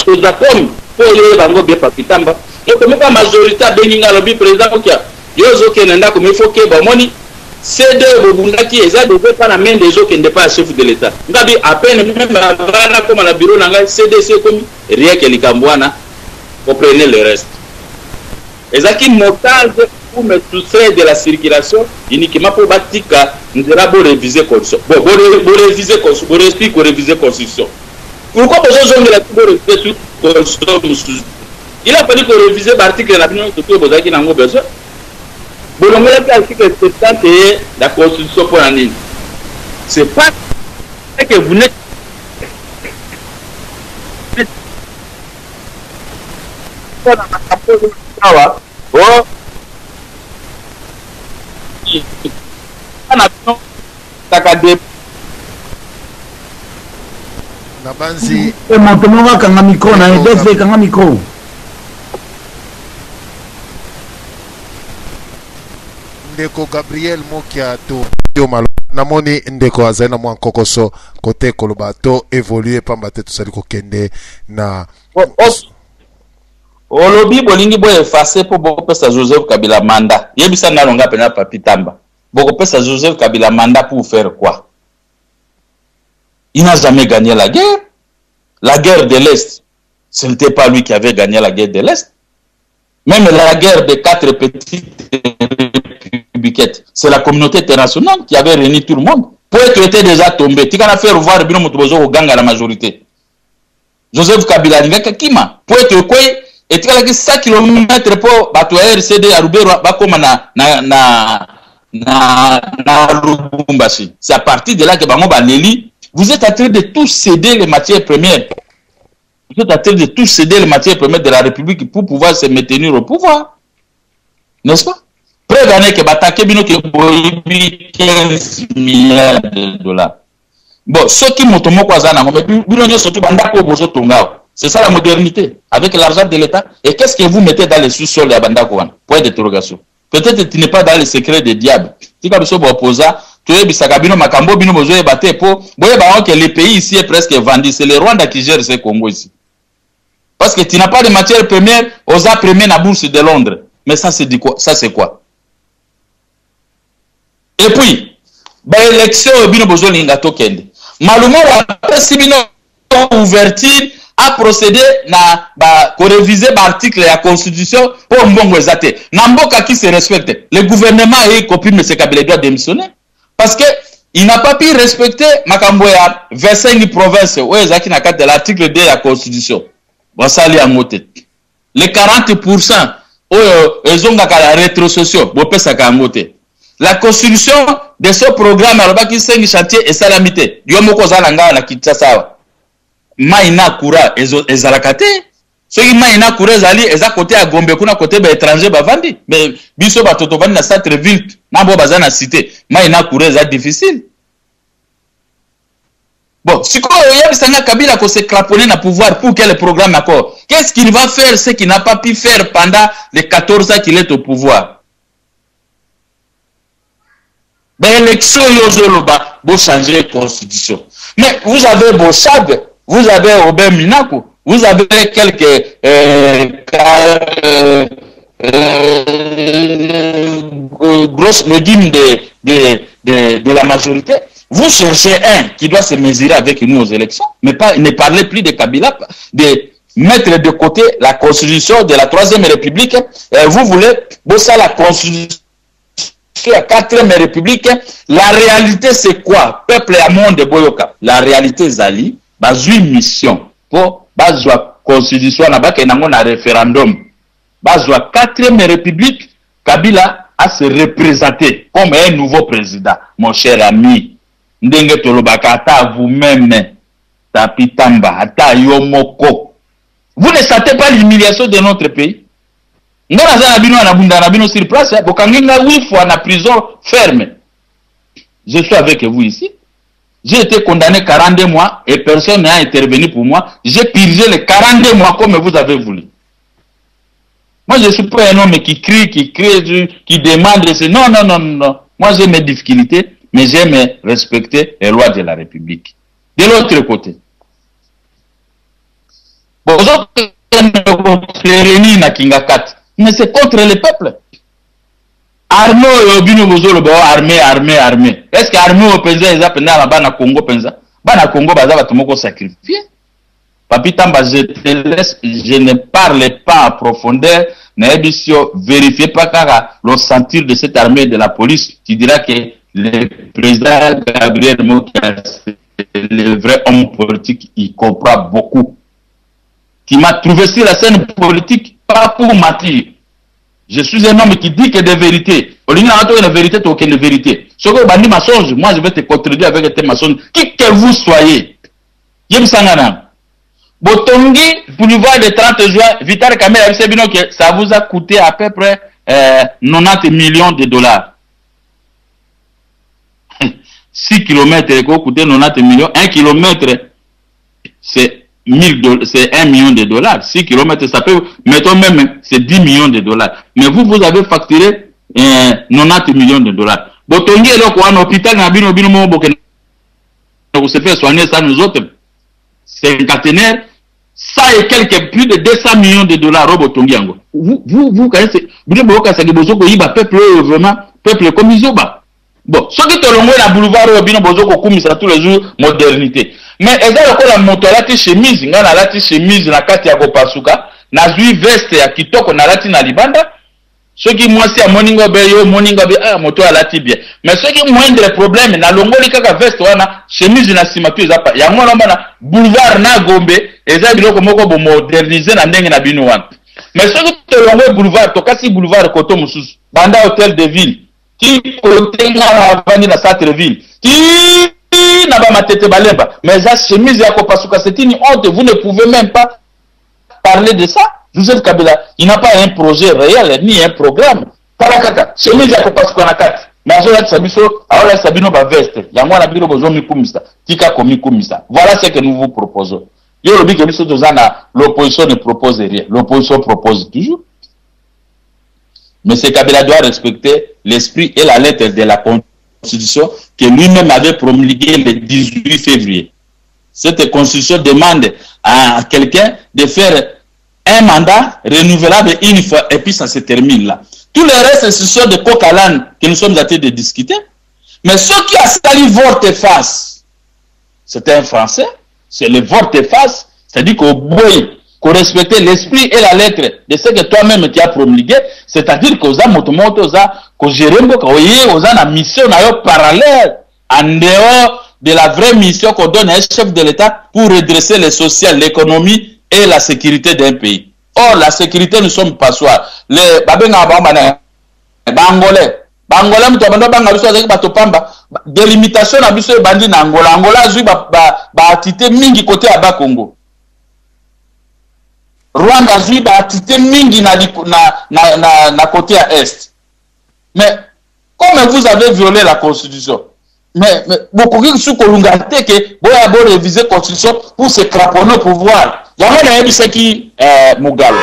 tozakom po yo bango bien papitamba to komi ka majorité beninga lobi président okia yo zo kenenda ko mi foke ba moni CD bobundaki eza devait pas na main des autres qui n'est pas chef de l'état ngabi à peine même avant comme na bureau nanga CDC komi rien que likambwana comprenez le reste ezaki montage pour me soustraire de la circulation uniquement pour batika nous devons réviser constitution réviser constitution réviser constitution pourquoi besoin de la réviser constitution il a fallu que réviser l'article de la Constitution tout bozaki nango besoin bolongola ka article 71 la constitution pour l'année c'est pas que vous n'êtes pas dans la proposition na banzi montomonga kanga micro na edef kanga micro ndeko Gabriel Mokia to yo malo namoni ndeko azali na mwa kokoso kote koloba to évoluer pamba te tosali kokende na olobi bolingi bo effacer po bopesa Joseph Kabila mandat yebisa nalonga pena papi tamba bokopesa Joseph Kabila mandat pour faire quoi? Il n'a jamais gagné la guerre. La guerre de l'Est, ce n'était pas lui qui avait gagné la guerre de l'Est. Même la guerre des 4 petites républiquettes, c'est la communauté internationale qui avait réuni tout le monde. Poète était déjà tombé. Tu vas faire voir Bino Motobozo au gang à la majorité. Joseph Kabila n'avait qu'à Kima. Poète quoi? Et tu as 100 km pour battre RCD à Rubero, comme na Lubumbashi. C'est à partir de là que Bango Baneli, vous êtes en train de tous céder les matières premières. Vous êtes en train de tous céder les matières premières de la République pour pouvoir se maintenir au pouvoir. N'est-ce pas? Près d'année que Batake Bino qui 15 milliards de dollars. Bon, ceux qui m'ont tombé quoi ça, c'est ça la modernité, avec l'argent de l'État. Et qu'est-ce que vous mettez dans les sous-sols de Bandako? Point d'interrogation. Peut-être que tu n'es pas dans les secrets des diables. Tu as besoin d'opposer. Tu es Bisakabino, Makambo, Bino, Bozo et Baté, pour. Vous voyez que le pays ici est presque vendu. C'est le Rwanda qui gère ce Congo ici. Parce que tu n'as pas de matières premières aux A premières à la bourse de Londres. Mais ça, c'est quoi? Ça, c'est quoi? Et puis, l'élection, Bino, Bozo, Lingato, Kende. Malheureusement, si Bino, ouverture, a procédé à réviser l'article de la Constitution pour Mbongo Ezate. Namboka qui se respecte. Le gouvernement a copié M. Kabila doit démissionner. Parce qu'il n'a pas pu respecter Makamboya 25 provinces où Ezaki n'a qu'à de l'article 2 de la Constitution. Bon, ça l'est à moté. Les 40% où ils ont la rétrocession, bon, ça qu'à moté. La Constitution de ce programme, alors qu'il s'est chantier et salamité. Yomoko Zalanga na Kinshasa. Maïna Koura ezalakate soki Maïna Koura ezali eza côté à Gombe kuna côté ba étranger bavandi mais biso batoto vandi na centre ville na bo bazana cité Maïna Koura eza difficile. Bon siko yebisanga Kabila ko se craponner na pouvoir pour quel programme encore Qu'est-ce qu'il va faire, ce qu'il n'a pas pu faire pendant les 14 ans qu'il est au pouvoir? L'élection, vous changez la constitution. Mais vous avez Bochab, vous avez Robert Minakou, vous avez quelques grosses légumes de la majorité. Vous cherchez un qui doit se mesurer avec nous aux élections, mais ne parlez plus de Kabila, de mettre de côté la constitution de la 3e République. Vous voulez bosser la constitution la 4e République. La réalité c'est quoi? Peuple à monde de Boyoka. La réalité Zali, bazui mission pour bazwa constitution na bake nango na référendum. Bazwa 4e République, Kabila a se représenter comme un nouveau président. Mon cher ami, ndenge tolobaka ata vous-même, tapitamba, ata yomoko. Vous ne sentez pas l'humiliation de notre pays? Sur place, en prison ferme. Je suis avec vous ici. J'ai été condamné 42 mois et personne n'a intervenu pour moi. J'ai purgé les 42 mois comme vous avez voulu. Moi, je ne suis pas un homme qui crie, qui demande. Non, non, non, non. Moi, j'ai mes difficultés, mais j'aime respecter les lois de la République. De l'autre côté, mais c'est contre le peuple. Armée, armée. Est-ce que l'armée au Penza est appelée à la Congo Penza? Bana Congo, Baza, Tomoko sacrifié. Papi Tamba, je te laisse, je ne parle pas en profondeur. N'ébissio, vérifiez pas car le sentir de cette armée de la police, tu diras que le président Gabriel Mokia, le vrai homme politique, il comprend beaucoup. Qui m'a trouvé sur la scène politique, pas pour mentir. Je suis un homme qui dit que des vérités. Au lieu de la vérité, tu n'as aucune vérité. Ce que tu as mensonge, moi je vais te contredire avec tes mensonges. Qui que vous soyez. Yem Sangana. Botongi, boulevard de 30 juin, Vital Kamel, ça vous a coûté à peu près 90 millions de dollars. 6 km, ça a coûté 90 millions. 1 km, c'est 1 million de dollars. 6 km, ça peut, mettons même, c'est 10 millions de dollars. Mais vous avez facturé 90 millions de dollars. Botongi est là, un hôpital, vous se fait soigner ça, nous autres. C'est un caténaire, ça et quelques, plus de 200 millions de dollars, Botongi. Vous, connaissez, peuple, vraiment, peuple comme Isoba. Bon, ce qui te l'envoie la boulevard, tous les jours, modernité. Mais ils ont la moto la chemise, la chemise la kati ya kopasuka, na zui veste ya kitoko na lati na libanda. Ceux qui moi si a moningo be ah moto la bien. Mais ceux qui moindre problème na longoli kaka veste wana chemise na simatu ezapa. Ya ngona na boulevard na Gombe, eza biloko moko bo moderniser na ndenge na bino wana. Mais ceux qui te longwe boulevard to kasi boulevard koto mususu, banda hôtel de ville, qui côté na vani na centre-ville. Qui n'a pas ma tête balemba, mais la chemise à Kopasuka, c'est une honte, vous ne pouvez même pas parler de ça. Joseph Kabila, il n'a pas un projet réel, ni un programme. Parakaka, chemise à Kopasuka na kati. Mais je Sabiso, alors Sabino va veste. Il y a moi la biro bozo mikumisa, tika komi kumisa. Voilà ce que nous vous proposons. Yo le bique biso dozana, l'opposition ne propose rien. L'opposition propose toujours. Mais ce Kabila doit respecter l'esprit et la lettre de la Constitution que lui-même avait promulgué le 18 février. Cette constitution demande à quelqu'un de faire un mandat renouvelable une fois et puis ça se termine là. Tout le reste, ce sont des coq à l'âne que nous sommes en train de discuter. Mais ceux qui a sali volte-face, c'est un Français, c'est le volte-face, c'est-à-dire qu'au boy, qu'on respecte l'esprit et la lettre de ce que toi-même tu as promulgué, c'est-à-dire qu'aux amotomoto, qu'aux gérembo, qu'aux la mission parallèle, en dehors de la vraie mission qu'on donne à un chef de l'État pour redresser le social, l'économie et la sécurité d'un pays. Or, la sécurité, nous sommes passoires. Les Bangolais, délimitation na biso bandi na Angola. Angola zui atité mingi côté à Bakongo. Rwanda zui atité mingi na côté à Est. Mais comme vous avez violé la Constitution, mais beaucoup de sous Kolungate que vous avez révisé la Constitution pour se craponner au pouvoir. yango nayebisaki Mugalu.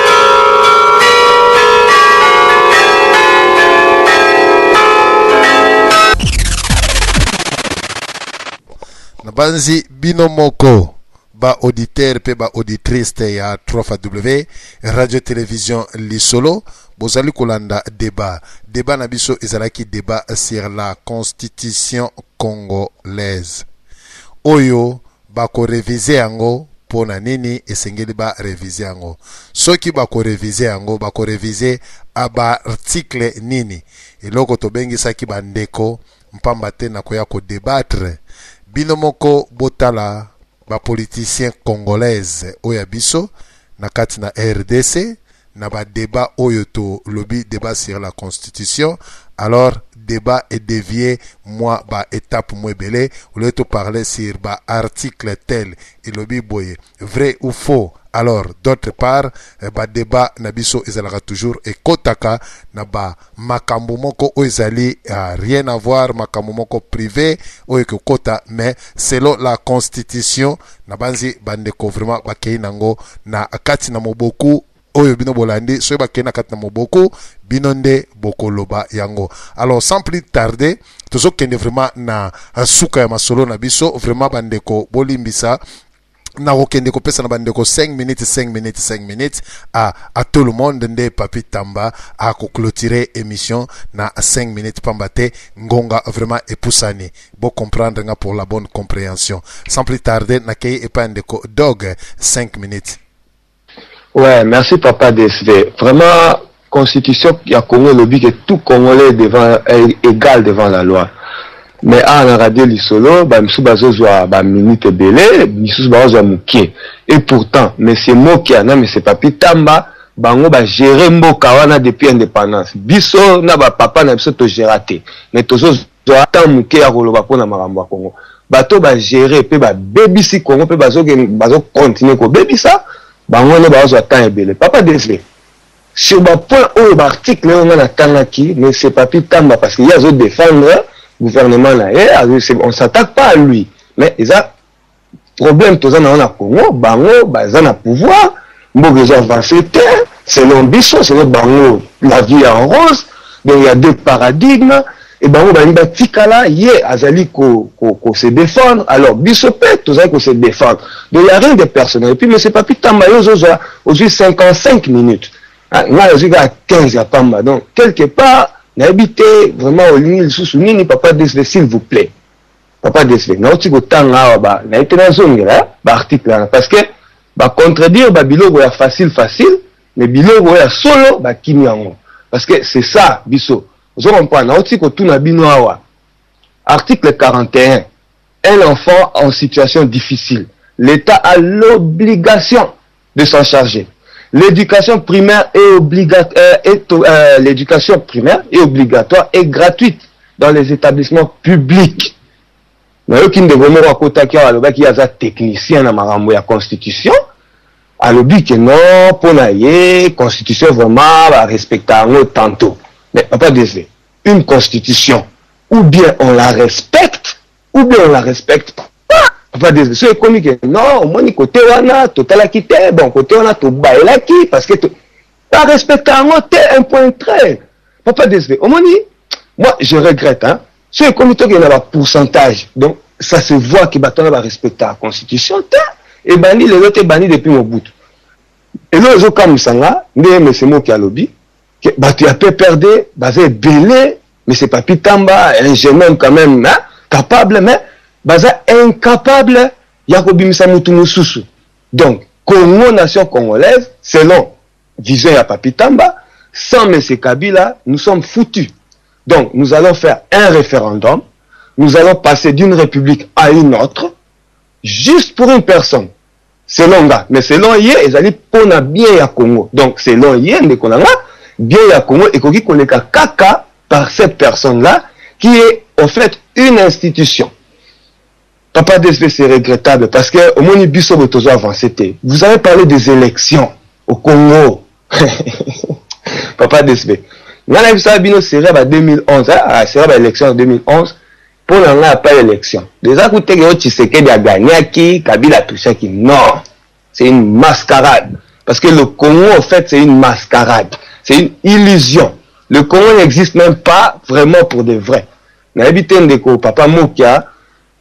Nabanzi binomoko ba auditeur pe ba auditrice ya 3W radio télévision Lisolo bozali kolanda débat na biso ezalaki débat sur la constitution congolaise oyo bako réviser yango pona nini esengeli ba réviser yango soki bako réviser yango bako réviser aba article nini eloko tobengisaki bandeko mpamba te na koya ko débattre binomoko botala ba politicien congolaise oya biso na kati na RDC na ba débat oyo to lobby débat sur la constitution alors débat est dévié moi ba étape mwebele au lieu de parler sur ba article tel et lobby boye vrai ou faux alors d'autre part ba débat na biso ezalaka toujours et kotaka na ba makambo moko o ezali rien à voir makambo moko privé o ke kota mais selon la constitution na banzi bandeko vraiment bakei nango na kati na moboku oyo bino bolandi so bakei na kati na moboku binonde bokoloba yango. Alors sans plus tarder tozo kende vraiment na suka ya masolo na biso vraiment bandeko bolimbisa na okende ko pesa na bandeko 5 minutes à tout le monde nde Papi Tamba a ko clôturer émission na 5 minutes pambate ngonga vraiment epusani bo comprendre nga pour la bonne compréhension. Sans plus tarder na kay epandeko dog 5 minutes. Ouais, merci Papa DSV. Vraiment constitution ya Congo lobby que tout Congolais est égal devant la loi. Mais à la radio Lisolo, monsieur Bazozwa, minute belé, monsieur Bazozwa Mouké. Et pourtant, monsieur Mokia, non, monsieur Papi Tamba, bango ba gérer mboka wana depuis indépendance. Biso na ba papa na biso to gérate. Mais tozo zo ata Mouké ya koloba pona makambo ya Congo. Bato ba gérer pe ba bebisi Congo pe bazo continuer ko bebisa, bango ne bazozwa temps ebele. Papa désolé. Sur ba point ou ba article on a tangaki, mais c'est Papi Tamba parce qu'il y a zo défendre gouvernement là, on s'attaque pas à lui. Mais il y a problème tout ça dans le Congo, bango, bazan a pouvoir, mbogezo avancé selon Bisso, selon bango, la vie en rose, donc il y a deux paradigmes, et bango baniba tikala, yé, azali ko se défendre, alors Bisso peut, tout ça ko se défendre. Donc il n'y a rien de personnel. Et puis, mais c'est pas putain, aujourd'hui 55 minutes. Là, aujourd'hui à 15 à Pamba. Donc, quelque part, n'habitez vraiment au ligne sous nini papa décès s'il vous plaît papa décès na oti ko tanga ba na été na zone là ba article parce que ba contredire ba biloko ya facile mais biloko ya solo ba kinyango parce que c'est ça biso vous comprenez na oti ko tuna bino awa article 41 un enfant en situation difficile l'état a l'obligation de s'en charger. L'éducation primaire est obligatoire et gratuite dans les établissements publics. Mais aucun de vous à côté qui a le qui a technicien dans marambo ya constitution. À l'obli que non pour naïe constitution vraiment va respecter tantôt. Mais pas désolé. Une constitution ou bien on la respecte ou bien on la respecte pas. Pas des c'est comme que non, moi ni côté wana total quitté bon côté wana to baila qui parce que pas respecter un point très. Pas désolé. Au moins moi je regrette hein. C'est comme que il y a un pourcentage. Donc ça se voit que baton va respecter la constitution et bani les autres bani depuis mon bout. Et là zo comme sanga, mais c'est moi qui a lobby que batu a peu perdre, basé belé mais c'est Papi Tamba un jeune homme quand même hein, capable mais baza incapable ya kobimisa mutu mususu. Donc Congo nation congolaise selon vision ya Papi Tamba sans M. Kabila nous sommes foutus. Donc nous allons faire un référendum, nous allons passer d'une république à une autre juste pour une personne selon nga mais selon yé ezali pona bien ya Congo. Donc selon yé ndeko nanga bien ya Congo ekoki koleka kaka par cette personne là qui est en fait une institution. Papa DSV, c'est regrettable parce que au moins Bisso Botozo avancé. Vous avez parlé des élections au Congo. Papa DSV. Nana Bisso Bino serait en 2011, hein, serait l'élection en 2011. Pour n'en pas l'élection. Déjà, écoutez, Tshisekedi a gagné qui, Kabila touché qui. Non. c'est une mascarade. Parce que le Congo, en fait, c'est une mascarade. C'est une illusion. Le Congo n'existe même pas vraiment pour de vrai. Papa Mokia,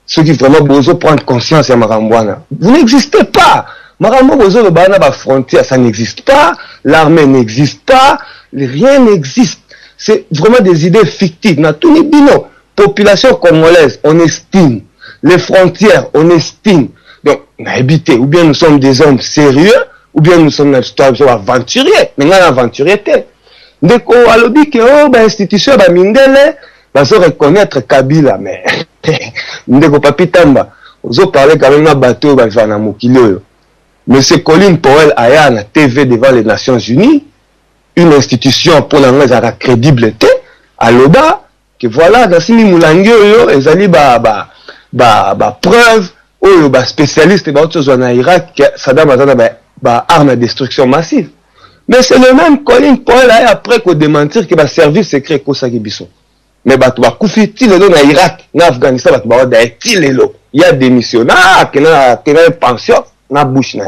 ceux qui vraiment besoin de prendre conscience à Marambouana. Vous n'existez pas. Marambouana, le Bana, la frontière, ça n'existe pas. L'armée n'existe pas. Rien n'existe. C'est vraiment des idées fictives. Na tout bino. Population congolaise, on estime. Les frontières, on estime. Donc, on a habité. Ou bien nous sommes des hommes sérieux, ou bien nous sommes des aventuriers. Mais on a aventurier. Ndeko alobi que oh ba institution ba mindele ba so reconnaître Kabila mais ndeko Papi Tamba ozo parler quand même na bateau ba vana mokilo. Monsieur Colin Powell aya na TV devant les Nations Unies, une institution pour la crédibilité aloba que voilà dans simi mulangi yo ezali ba preuve oyo ba spécialiste ba autres en Irak Saddam azana ba arme de destruction massive. Mais c'est le même Colin Powell après qu'on démentir que le service secret Kosaki Bisso. Mais tu vas couper Tilelo en Irak, en Afghanistan, tu vas dire Tilelo. Il y a des missionnaires qui ont une pension, na bouche na.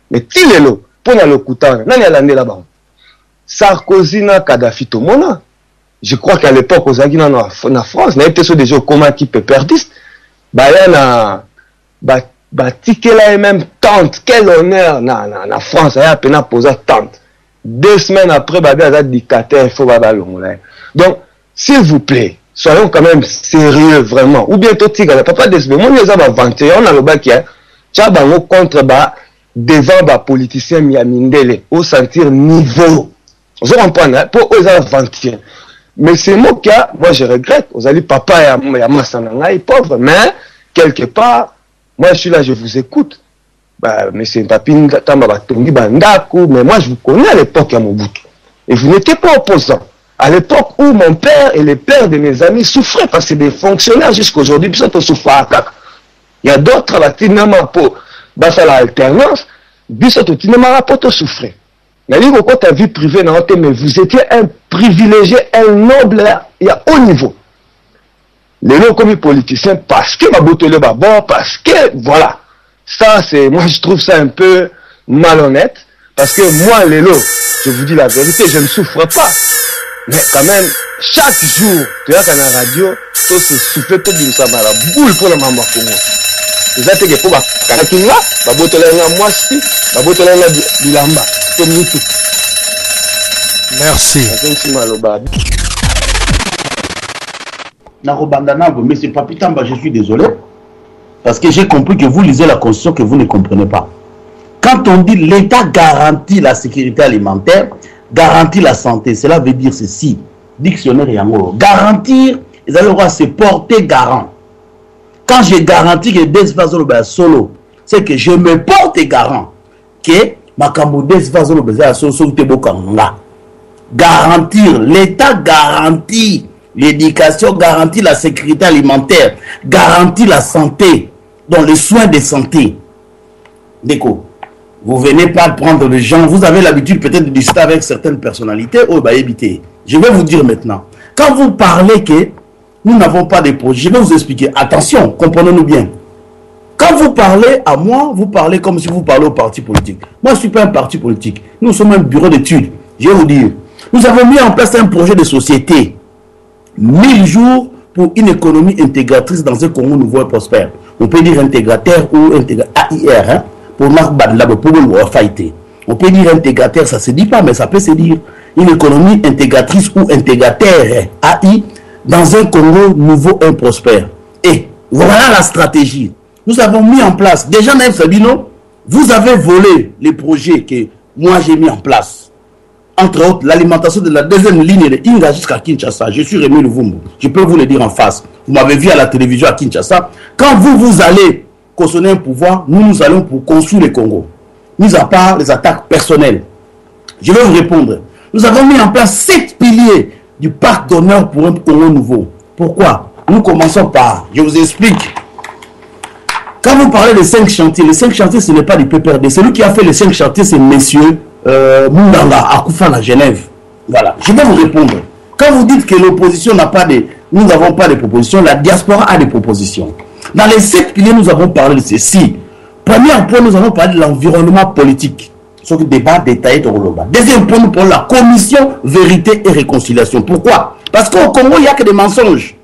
Mais Tilelo, pour le coutant, n'a pas l'année là-bas. Sarkozy na Kadhafi tout le monde. Je crois qu'à l'époque, aux Aguina en France, n'a été sur des gens comme qui peut perdiste. Bah il y a ticket là et même tente. Quel honneur na France, il y a peine à poser tente. 2 semaines après, Babi a dictateur, il faut donc, s'il vous plaît, soyons quand même sérieux, vraiment. Ou bientôt, papa des mais on les a inventé, on a le bac qui a, tchabango contre devant les politiciens miamindele, au sentir niveau. Vous comprenez, pour eux, ils ont inventé. Mais c'est moi qui a, moi je regrette, vous allez papa et à Massananga, pauvre, mais quelque part, moi je suis là, je vous écoute. Mais c'est Papine mais moi je vous connais à l'époque à Mobutu. Et vous n'étiez pas opposant. À l'époque où mon père et les pères de mes amis souffraient parce que c'est des fonctionnaires jusqu'à aujourd'hui, puis ça te souffre. Il y a d'autres qui pour l'alternance, puis ça te souffre. Mais quand ta vie privée, mais vous étiez un privilégié, un noble, il y a haut niveau. Les lots comme les politiciens, parce que Mabutu le bon, parce que voilà. Ça, c'est, moi, je trouve ça un peu malhonnête. Parce que moi, Lélo, je vous dis la vérité, je ne souffre pas. Mais quand même, chaque jour, tu vois qu'à la radio, tout se souffle, tout d'une samara, boule pour le maman Congo. Vous êtes que pour la Kanakinga, la botolenga moisi, la botolenga bilamba, comme nous tout. Merci. Monsieur Papi Tamba, je suis désolé. Parce que j'ai compris que vous lisez la Constitution que vous ne comprenez pas. Quand on dit l'État garantit la sécurité alimentaire, garantit la santé, cela veut dire ceci. Dictionnaire Yango. Garantir, ils allaient voir se porter garant. Quand je garantis que Desvazolo solo, c'est que je me porte garant. Que Makambo Desvazolo garantir, l'État garantit l'éducation, garantit la sécurité alimentaire, garantit la santé. Dans les soins de santé. Déco, vous venez pas prendre les gens, vous avez l'habitude peut-être de discuter avec certaines personnalités, oh bah évitez. Je vais vous dire maintenant, quand vous parlez que nous n'avons pas de projet, je vais vous expliquer, attention, comprenez-nous bien. Quand vous parlez à moi, vous parlez comme si vous parlez au parti politique. Moi je ne suis pas un parti politique, nous sommes un bureau d'études. Je vais vous dire, nous avons mis en place un projet de société, 1000 jours pour une économie intégratrice dans un Congo nouveau et prospère. On peut dire intégrateur ou AIR, hein, pour le fighter. On peut dire intégrateur, ça ne se dit pas, mais ça peut se dire une économie intégratrice ou intégrateur AI dans un Congo nouveau et prospère. Et voilà la stratégie. Nous avons mis en place, déjà Naïf Sabino, vous avez volé les projets que moi j'ai mis en place. Entre autres, l'alimentation de la deuxième ligne de Inga jusqu'à Kinshasa. Je suis Rémi Luvumbu. Je peux vous le dire en face. Vous m'avez vu à la télévision à Kinshasa. Quand vous allez cautionner un pouvoir, nous allons pour construire le Congo. Mis à part les attaques personnelles. Je vais vous répondre. Nous avons mis en place 7 piliers du parc d'honneur pour un Congo nouveau. Pourquoi? Nous commençons par, je vous explique. Quand vous parlez de 5 chantiers, les 5 chantiers, ce n'est pas du PPRD. Celui qui a fait les 5 chantiers, c'est messieurs Moundanga, à Koufan, à Genève. Voilà. Je vais vous répondre. Quand vous dites que l'opposition n'a pas de... Nous n'avons pas de propositions, la diaspora a des propositions. Dans les 7 piliers, nous avons parlé de ceci. Premier point, nous allons parler de l'environnement politique. Ce débat détaillé de Roloba. Deuxième point, nous parlons de la commission vérité et réconciliation. Pourquoi? Parce qu'au Congo, il n'y a que des mensonges.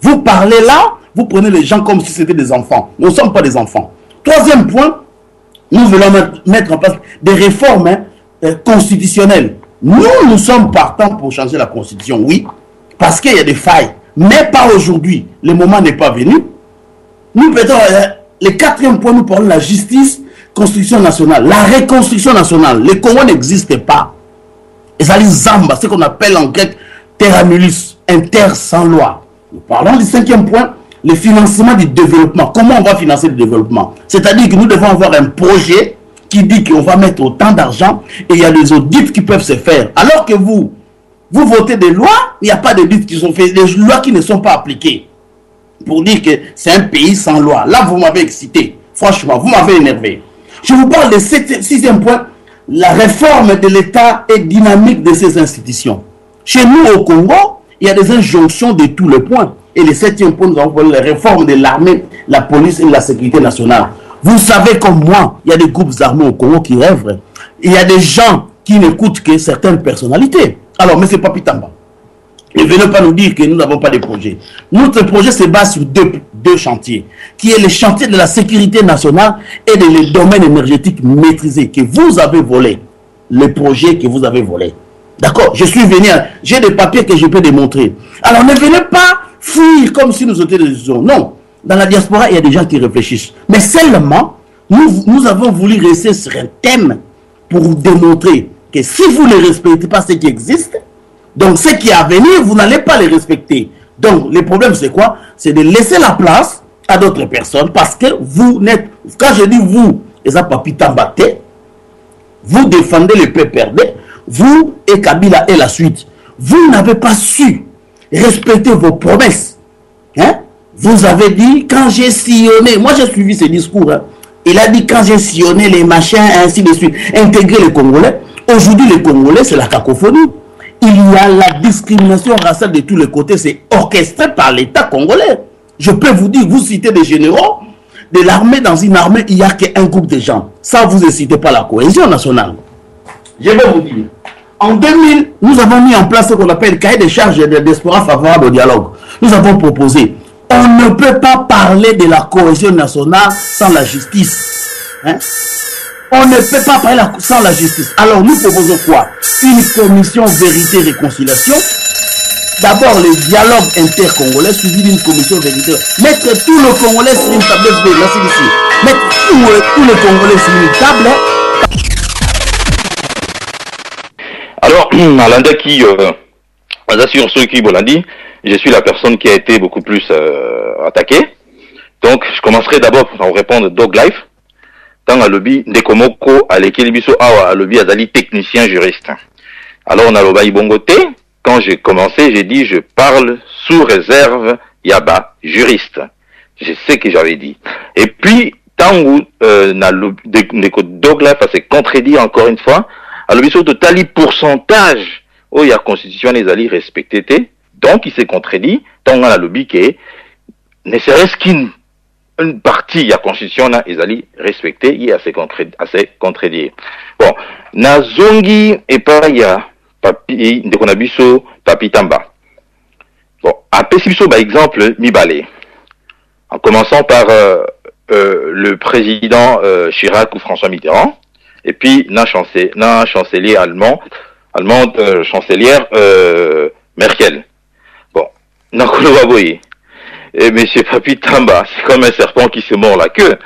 Vous parlez là, vous prenez les gens comme si c'était des enfants. Nous ne sommes pas des enfants. Troisième point, nous voulons mettre en place des réformes constitutionnelles. Nous sommes partants pour changer la constitution, oui, parce qu'il y a des failles. Mais pas aujourd'hui. Le moment n'est pas venu. Nous, peut-être, le quatrième point, nous parlons de la justice, constitution nationale, la reconstruction nationale. Le Congo n'existe pas. Et ça, les Zamba, ce qu'on appelle en grec terra nullius, un terre sans loi. Nous parlons du cinquième point, le financement du développement. Comment on va financer le développement? C'est-à-dire que nous devons avoir un projet qui dit qu'on va mettre autant d'argent et il y a des audits qui peuvent se faire. Alors que vous votez des lois, il n'y a pas d'audits qui sont faits, des lois qui ne sont pas appliquées. Pour dire que c'est un pays sans loi. Là, vous m'avez excité. Franchement, vous m'avez énervé. Je vous parle de sixième point, la réforme de l'État et dynamique de ces institutions. Chez nous, au Congo, il y a des injonctions de tous les points. Et le septième point, nous avons parlé de la réforme de l'armée, la police et la sécurité nationale. Vous savez comme moi, il y a des groupes armés au Congo qui rêvent. Il y a des gens qui n'écoutent que certaines personnalités. Alors, M. Papi Tamba, ne venez pas nous dire que nous n'avons pas de projet. Notre projet se base sur deux chantiers, qui est le chantier de la sécurité nationale et le domaine énergétique maîtrisé que vous avez volé. Le projet que vous avez volé. D'accord? Je suis venu, j'ai des papiers que je peux démontrer. Alors, ne venez pas fuir comme si nous étions des gens. Non. Dans la diaspora, il y a des gens qui réfléchissent. Mais seulement, nous avons voulu rester sur un thème pour vous démontrer que si vous ne respectez pas ce qui existe, donc ce qui est à venir, vous n'allez pas les respecter. Donc, le problème, c'est quoi? C'est de laisser la place à d'autres personnes parce que vous n'êtes... Quand je dis vous, et ça, Papi Tambate, vous défendez le PPRD, vous et Kabila et la suite. Vous n'avez pas su respecter vos promesses. Hein? Vous avez dit, quand j'ai sillonné, moi j'ai suivi ce discours, hein. Il a dit, quand j'ai sillonné les machins, ainsi de suite, intégrer les Congolais. Aujourd'hui, les Congolais, c'est la cacophonie. Il y a la discrimination raciale de tous les côtés, c'est orchestré par l'État congolais. Je peux vous dire, vous citez des généraux, de l'armée, dans une armée, il n'y a qu'un groupe de gens. Ça, vous ne citez pas la cohésion nationale. Je vais vous dire, en 2000, nous avons mis en place ce qu'on appelle le cahier des charges de diaspora favorable au dialogue. Nous avons proposé, on ne peut pas parler de la cohésion nationale sans la justice. Hein? On ne peut pas parler sans la justice. Alors nous proposons quoi? Une commission vérité-réconciliation. D'abord le dialogue intercongolais suivi d'une commission vérité. Mettre tous les Congolais sur une table. Merci ici. Mettre tous les Congolais sur une table. Alors, Alanda qui assure ceux qui l'ont dit, je suis la personne qui a été beaucoup plus attaquée. Donc, je commencerai d'abord pour en répondre Dog Life. Dans le lobby, Ndekomoko, à l'équipe Biso Awa, à lobby Azali, technicien juriste. Alors, on a le bail bongoté. Quand j'ai commencé, j'ai dit, je parle sous réserve Yaba, juriste. Je sais que j'avais dit. Et puis, tant où, Dog Life s'est contredit encore une fois, à lobby sur totali pourcentage, où il y a constitution les alliés respectés, donc il s'est contredit, tant on a le lobby qui ne serait-ce qu'une partie, il y a constitution, les alliés respectés, il y a assez contredit. Bon, Nazongi et pas il y a papi, de konabiso, Papi Tamba. Bon, à Pessibiso, par exemple, Mibale. En commençant par le président Chirac ou François Mitterrand, et puis la chancelier allemande, chancelière Merkel. Bon, Nakolobaboye. Et M. Papi Tamba, c'est comme un serpent qui se mord la queue.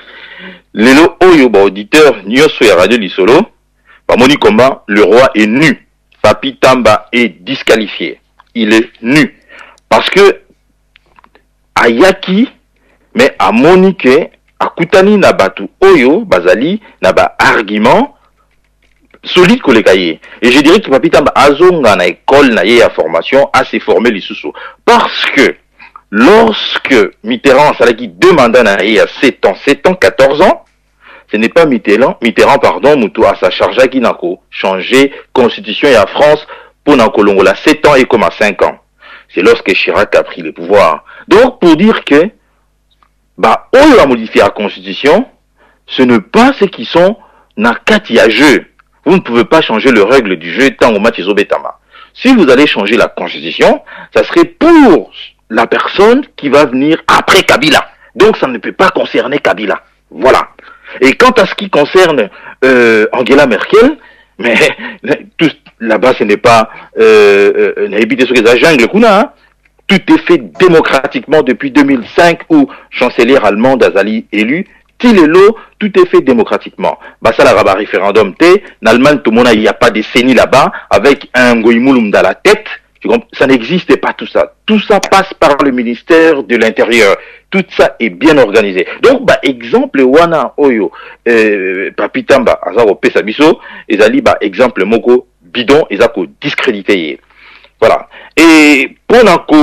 Lelo Oyo, auditeur, Nyoso et Radio Lisolo, Moni Komba, le roi est nu. Papi Tamba est disqualifié. Il est nu. Parce que, Ayaki, mais à Monique, à Koutani Nabatu Oyo, Bazali, Naba argument, solide que les cahiers. Et je dirais que Papi Tamba Azonga na école na à formation a se formé les sous. Parce que lorsque Mitterrand Salaki demanda na à 7 ans, 14 ans, ce n'est pas Mitterrand, Moutou à sa charge qui n'a qu'à changer constitution et à France pour n'a Longola 7 ans et comme à 5 ans. C'est lorsque Chirac a pris le pouvoir. Donc pour dire que, on a modifié la constitution, ce n'est pas ceux qui sont nakati à jeu. Vous ne pouvez pas changer les règles du jeu tant au match Betama. Si vous allez changer la constitution, ça serait pour la personne qui va venir après Kabila. Donc ça ne peut pas concerner Kabila. Voilà. Et quant à ce qui concerne Angela Merkel, mais tout là-bas ce n'est pas éviter ce que la jungle kuna, hein. Tout est fait démocratiquement depuis 2005 où chancelière allemande Azali élu. Tilelo, tout est fait démocratiquement. Bah ça la rabat référendum T. En Allemagne, tout le monde il n'y a pas de CENI là-bas avec un goïmoulum dans la tête. Ça n'existe pas tout ça. Tout ça passe par le ministère de l'Intérieur. Tout ça est bien organisé. Donc, bah, exemple, wana oyo, papitamba, azaro pesabiso, ezali, bah, exemple moko, bidon, ezako discrédité. Voilà. Et, pour ko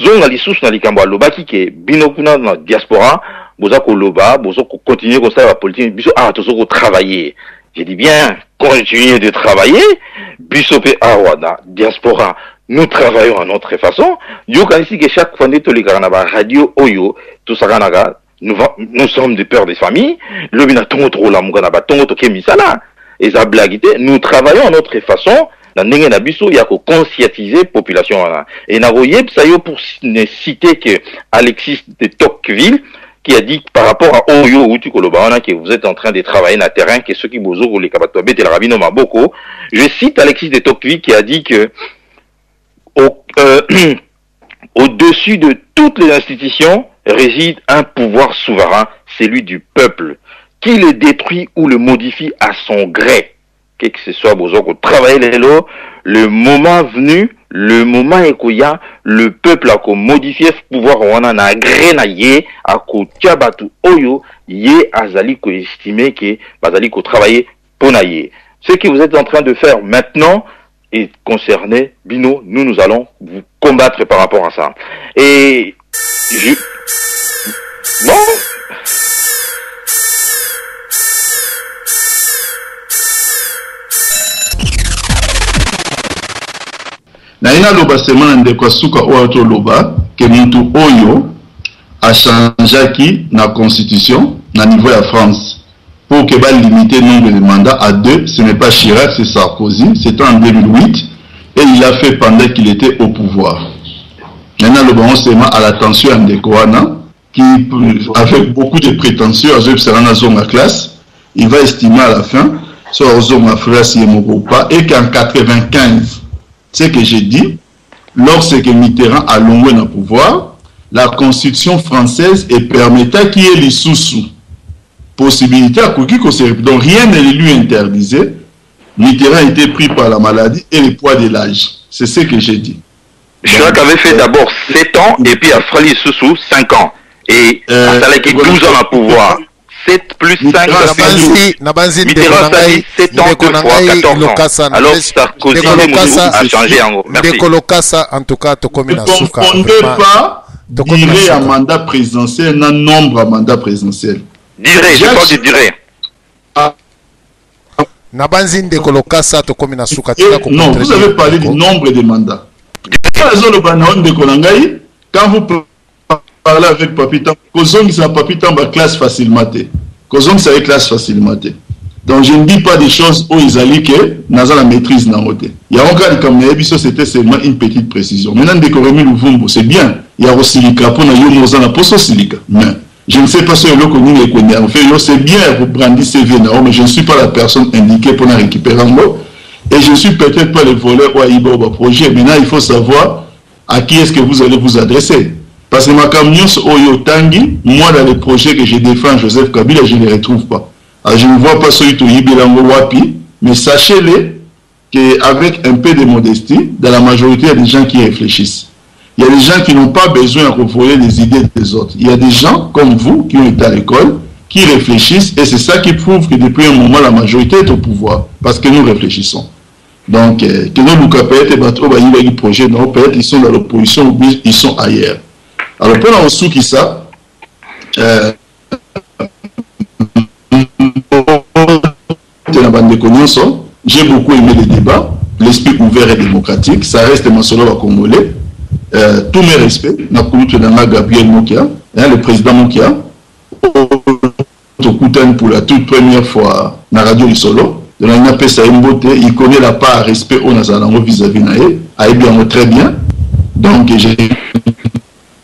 zonga li sous na likambo alobaki ke binokuna na diaspora, bozako loba, bozako continuer comme ça la politique, biso, tozoko travailler. J'ai dit bien, continuer de travailler, biso pe awada, diaspora, nous travaillons à notre façon. Yo kan ici que chaque fois neto les garana radio oyo, tout ça ganaga, nous sommes des pères des familles, le bina tongo trop la mugana ba tongo to kemisala, et ça blagité, nous travaillons à notre façon. Na ndenge na biso ya ko conscientiser population wana. Et na voyé ça yo pour ne citer que Alexis de Tocqueville qui a dit par rapport à Oyo ou Tukolobaona que vous êtes en train de travailler dans le terrain que ceux qui bozo les kabatwa bete la rabino maboko. Je cite Alexis de Tocqueville qui a dit que au-dessus de toutes les institutions réside un pouvoir souverain, celui du peuple, qui le détruit ou le modifie à son gré. Que ce soit besoin qu'on travaille les lots, le moment venu, le moment ekoya, le peuple a qu'on modifie le pouvoir on a na grenaye à ko tiabatu oyo yé azali ko estimer que bazali ko travailler ponaye. Ce que vous êtes en train de faire maintenant est concerné Bino, nous allons vous combattre par rapport à ça. Et bon. Naina loba sema ndeko suka oyo loba que muntu oyo a changé na constitution na niveau de France pour que va limiter le nombre de mandats à 2. Ce n'est pas Chirac, c'est Sarkozy. C'était en 2008 et il a fait pendant qu'il était au pouvoir. Maintenant le bon sema à l'attention ndeko wana qui avec beaucoup de prétentions à la zone à classe, il va estimer à la fin soit aux zone à frère si pas et qu'en 95 ce que j'ai dit, lorsque Mitterrand a longé dans le pouvoir, la constitution française permettait qu'il y ait les sous-sous. Possibilité à cookie donc rien ne lui interdisait. Mitterrand a été pris par la maladie et le poids de l'âge. C'est ce que j'ai dit. Chirac avait fait d'abord 7 ans et puis a frali sous 5 ans. Et ça allait que 12 ans à pouvoir. 7 plus 5, Nabanzi Mitterrand a dit 7 ans 2 fois 14 ans. Alors Sarkozy a changé en gros. Merci. En tout cas, ne confondez pas durée à mandat présidentiel, un nombre à mandat présidentiel. Durée, je parle de durée. Non, vous avez parlé du nombre de mandats. Quand vous parlez avec Papita, Kozong ça Papita va classe facilement. Kozong ça classe facilement. Donc je ne dis pas des choses où ils allaient que Naza la maîtrise dans l'autre. Il y a encore comme c'était seulement une petite précision. Maintenant décorer Louvumbo, c'est bien. Il y a aussi silica pour na yomoza na poso silica. Mais je ne sais pas si le connu les connaît. En fait, c'est bien vous brandir CV mais je ne suis pas la personne indiquée pour la récupérer en mot. Et je ne suis peut-être pas le voleur ou à Iboba projet. Maintenant, il faut savoir à qui est-ce que vous allez vous adresser. Parce que ma camion Oyo Tangi, moi dans les projets que je défends, Joseph Kabila, je ne les retrouve pas. Alors, je ne vois pas celui de Yibilango Wapi, mais sachez-le qu'avec un peu de modestie, dans la majorité, il y a des gens qui réfléchissent. Il y a des gens qui n'ont pas besoin de revoyer les idées des autres. Il y a des gens comme vous qui ont été à l'école, qui réfléchissent, et c'est ça qui prouve que depuis un moment, la majorité est au pouvoir, parce que nous réfléchissons. Donc, que nous, peut-être, projet, non, peut-être ils sont dans l'opposition ou ils sont ailleurs. Alors, pendant ce qui ça, j'ai beaucoup aimé les débats, l'esprit ouvert et démocratique, ça reste ma solo à Congolais. Tous mes respects, Gabriel Mokia, le président Mokia, Tokuten pour la toute première fois dans la radio Isolo. De la il connaît la part respect au Nazalango vis-à-vis nae, aïe bien très bien. Donc je ne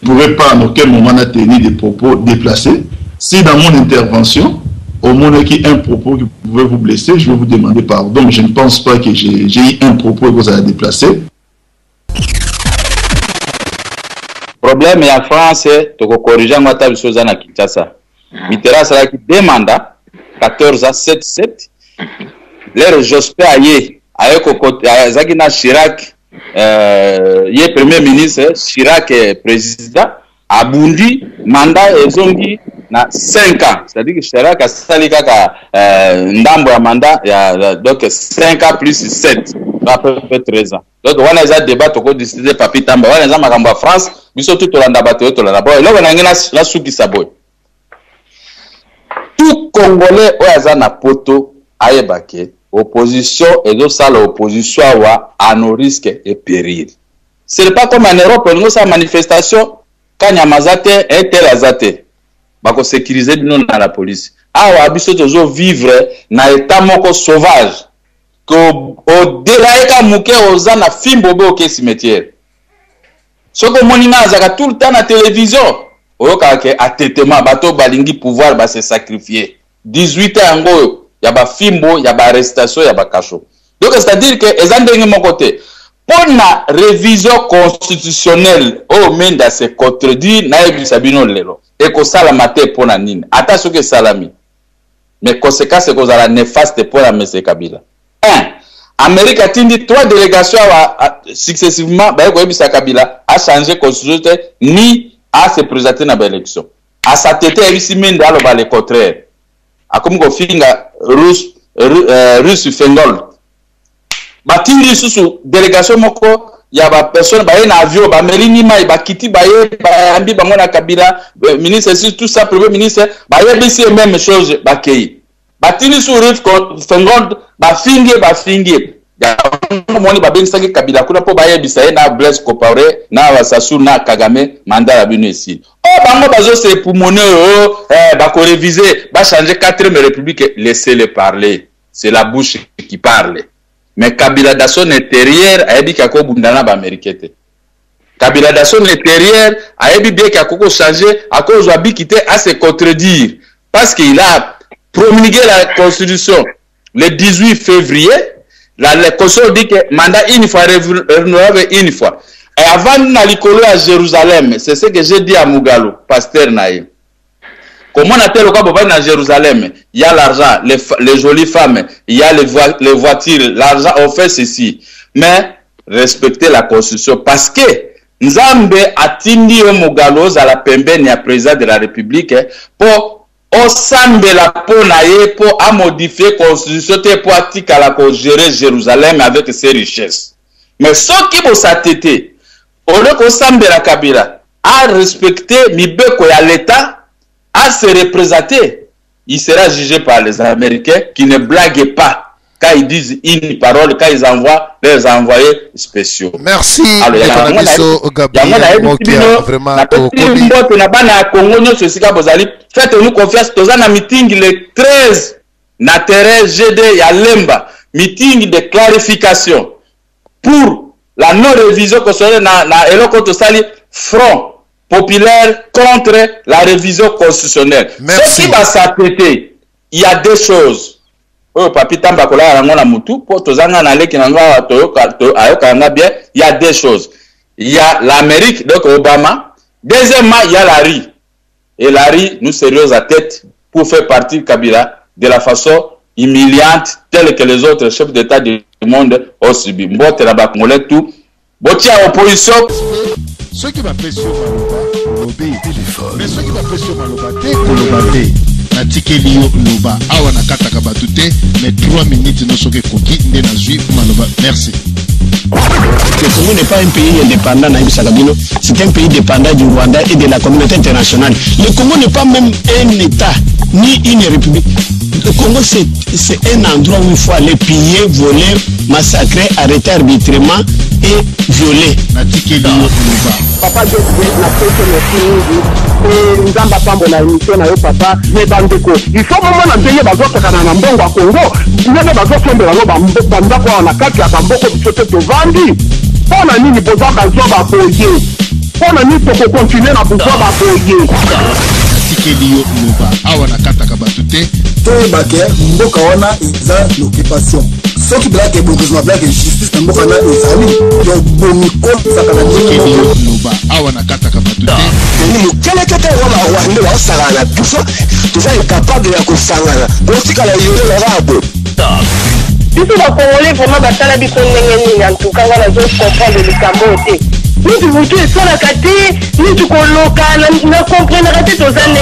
pourrais pas en aucun moment tenir des propos déplacés. Si dans mon intervention, au moins qu'il y a un propos qui pouvait vous blesser, je vais vous demander pardon. Mais je ne pense pas que j'ai eu un propos que vous avez déplacé. Problème en France, tu peux corriger moi ta chose à Kinshasa. Mitterrand sera qui demande 14 à 7. L'air Jospin aye Zagina Chirac, premier ministre, Chirac président, Abundi, mandat et zongi na 5 ans. C'est-à-dire que Chirac a sali kaka ndambo ya mandat, donc 5 ans plus 7, à peu près 13 ans. Donc on a un débat toko décider papi tamba, on a un makambo France, biso tout olanda bato to la boy. Là on a la souki saboy. Tout Congolais oyaza na poto ayebake opposition et donc ça l'opposition à nos risques et périls. Ce n'est pas comme en Europe, nous sa manifestation quand Yamazate et Telazate bako sécuriser nous dans la police. Ah wa biso tozo vivre na état moko sauvage que au delaika muke oza na fimbobe au cimetière. Soko monina azaka tout le temps na télévision. Oyoka ke atetema bato balingi pouvoir ba se sacrifier. 18 ans ngo ya ba fimbo, ya ba arrestation, ya ba kacho. Donc c'est-à-dire que ezandenge mon côté pour la révision constitutionnelle au menda se contredit na ebisabino lelo. Et ko sala mate pour na nini. Ata ce que salami. Mais conséquence c'est qu'on a la néfaste pour la M. Kabila. 1. Amérique a tindi 3 délégations successivement ba ko ebisa Kabila a changé constitution ni à se présenter dans l'élection. À sa tête, il y a le contraire. A comme ko finga russe fengol. Batindi sous délégation moko ya ba personne ba na avion ba melini mai ba kiti ba ye ba ambi ba mona Kabila ministre c'est tout ça premier ministre ba ye bisi même chose ba kei. Batindi sous russe fengol ba fingi ya moni ba bengi saki Kabila kuna po ba ye bisa na Blaise Compaoré na Wasasu na Kagame mandat bino ici. Oh bango bazo se poumoner ba ko réviser ba changer 4e république, laissez-les parler. C'est la bouche qui parle. Mais Kabila dans son intérieur a dit qu'il bundana ba américain. Kabila dans son intérieur a dit bien qu'il a changer à cause de habité à se contredire parce qu'il a promulgué la constitution le 18 février. La constitution dit que mandat une fois renouvelable une fois. Et avant d'aller à Jérusalem, c'est ce que j'ai dit à Mougalo, pasteur Naïm. Comment on appelle le cas à Jérusalem? Il y a l'argent, les jolies femmes, il y a les voitures, l'argent, on fait ceci. Mais respecter la constitution parce que Nzambe a tindi au Mougalo à la pembeni à président de la République pour osambela ponaye pour modifier la constitution pour gérer Jérusalem avec ses richesses. Mais ce qui vous a été, au lieu que Kabila a respecté Mibeko ya l'État, à se représenter, il sera jugé par les Américains qui ne blaguent pas quand ils disent une parole, quand ils envoient leurs envoyés spéciaux. Merci. Faites-nous confiance, tous un meeting le 13 na terrain GD Yalemba, meeting de clarification pour la non-révision constitutionnelle na eloko to sali front populaire contre la révision constitutionnelle. Merci. Ce qui va s'apprêter, il y a deux choses. Oh, papi tamba kola rangona mutu pour tozanga na leki nanga ayokanga bien, il y a deux choses. Il y a l'Amérique, donc Obama. Deuxièmement, il y a Larry. Et Larry, nous serions à tête pour faire partie Kabila de la façon humiliante telle que les autres chefs d'État du monde ont subi. Mbote la bakongolais tout. Botia opposition. Ceux qui m'appellent sur Maloba, lobé téléphone. Mais ceux qui m'appellent sur Maloba, Kolobate, Natikeli Loba, Awana Kataka Batute, mais 3 minutes nous sommes coquilles, Ndena Zui, Maloba. Merci. Le Congo n'est pas un pays indépendant, Naïm Sakabino, c'est un pays dépendant du Rwanda et de la communauté internationale. Le Congo n'est pas même un État, ni une république. Le Congo, c'est un endroit où il faut aller piller, voler, massacrer, arrêter arbitrairement et violer. Natikeli Loba. Papa, je suis la nzamba pambola émission na yo papa me bandeko il faut moment na ndenge bazosakana na mbongo ya Congo ndenge bazosombela no bandako wana na kati ya bamboko biso te tovandi mpona nini boza bazwa baboye mpona nini tokokontinue na bozwa baboye tikeli yo loba awa na kataka bato te toyebake mboka wana eza l'occupation soki bilaka ebongozima bilaka justice na mboka wana ezali tobomi kosaka na tikeli yo loba awa na kataka bato te ni mokelekete oyo barwande baosangana na biso toza incapable ya kosangana botikala yole lorabo biso bakongole vraiment basala biso ndenge nini en tout cas wana comprendre likambo te niti butu esalaka te niti koloka na komprenaka te toza ndenge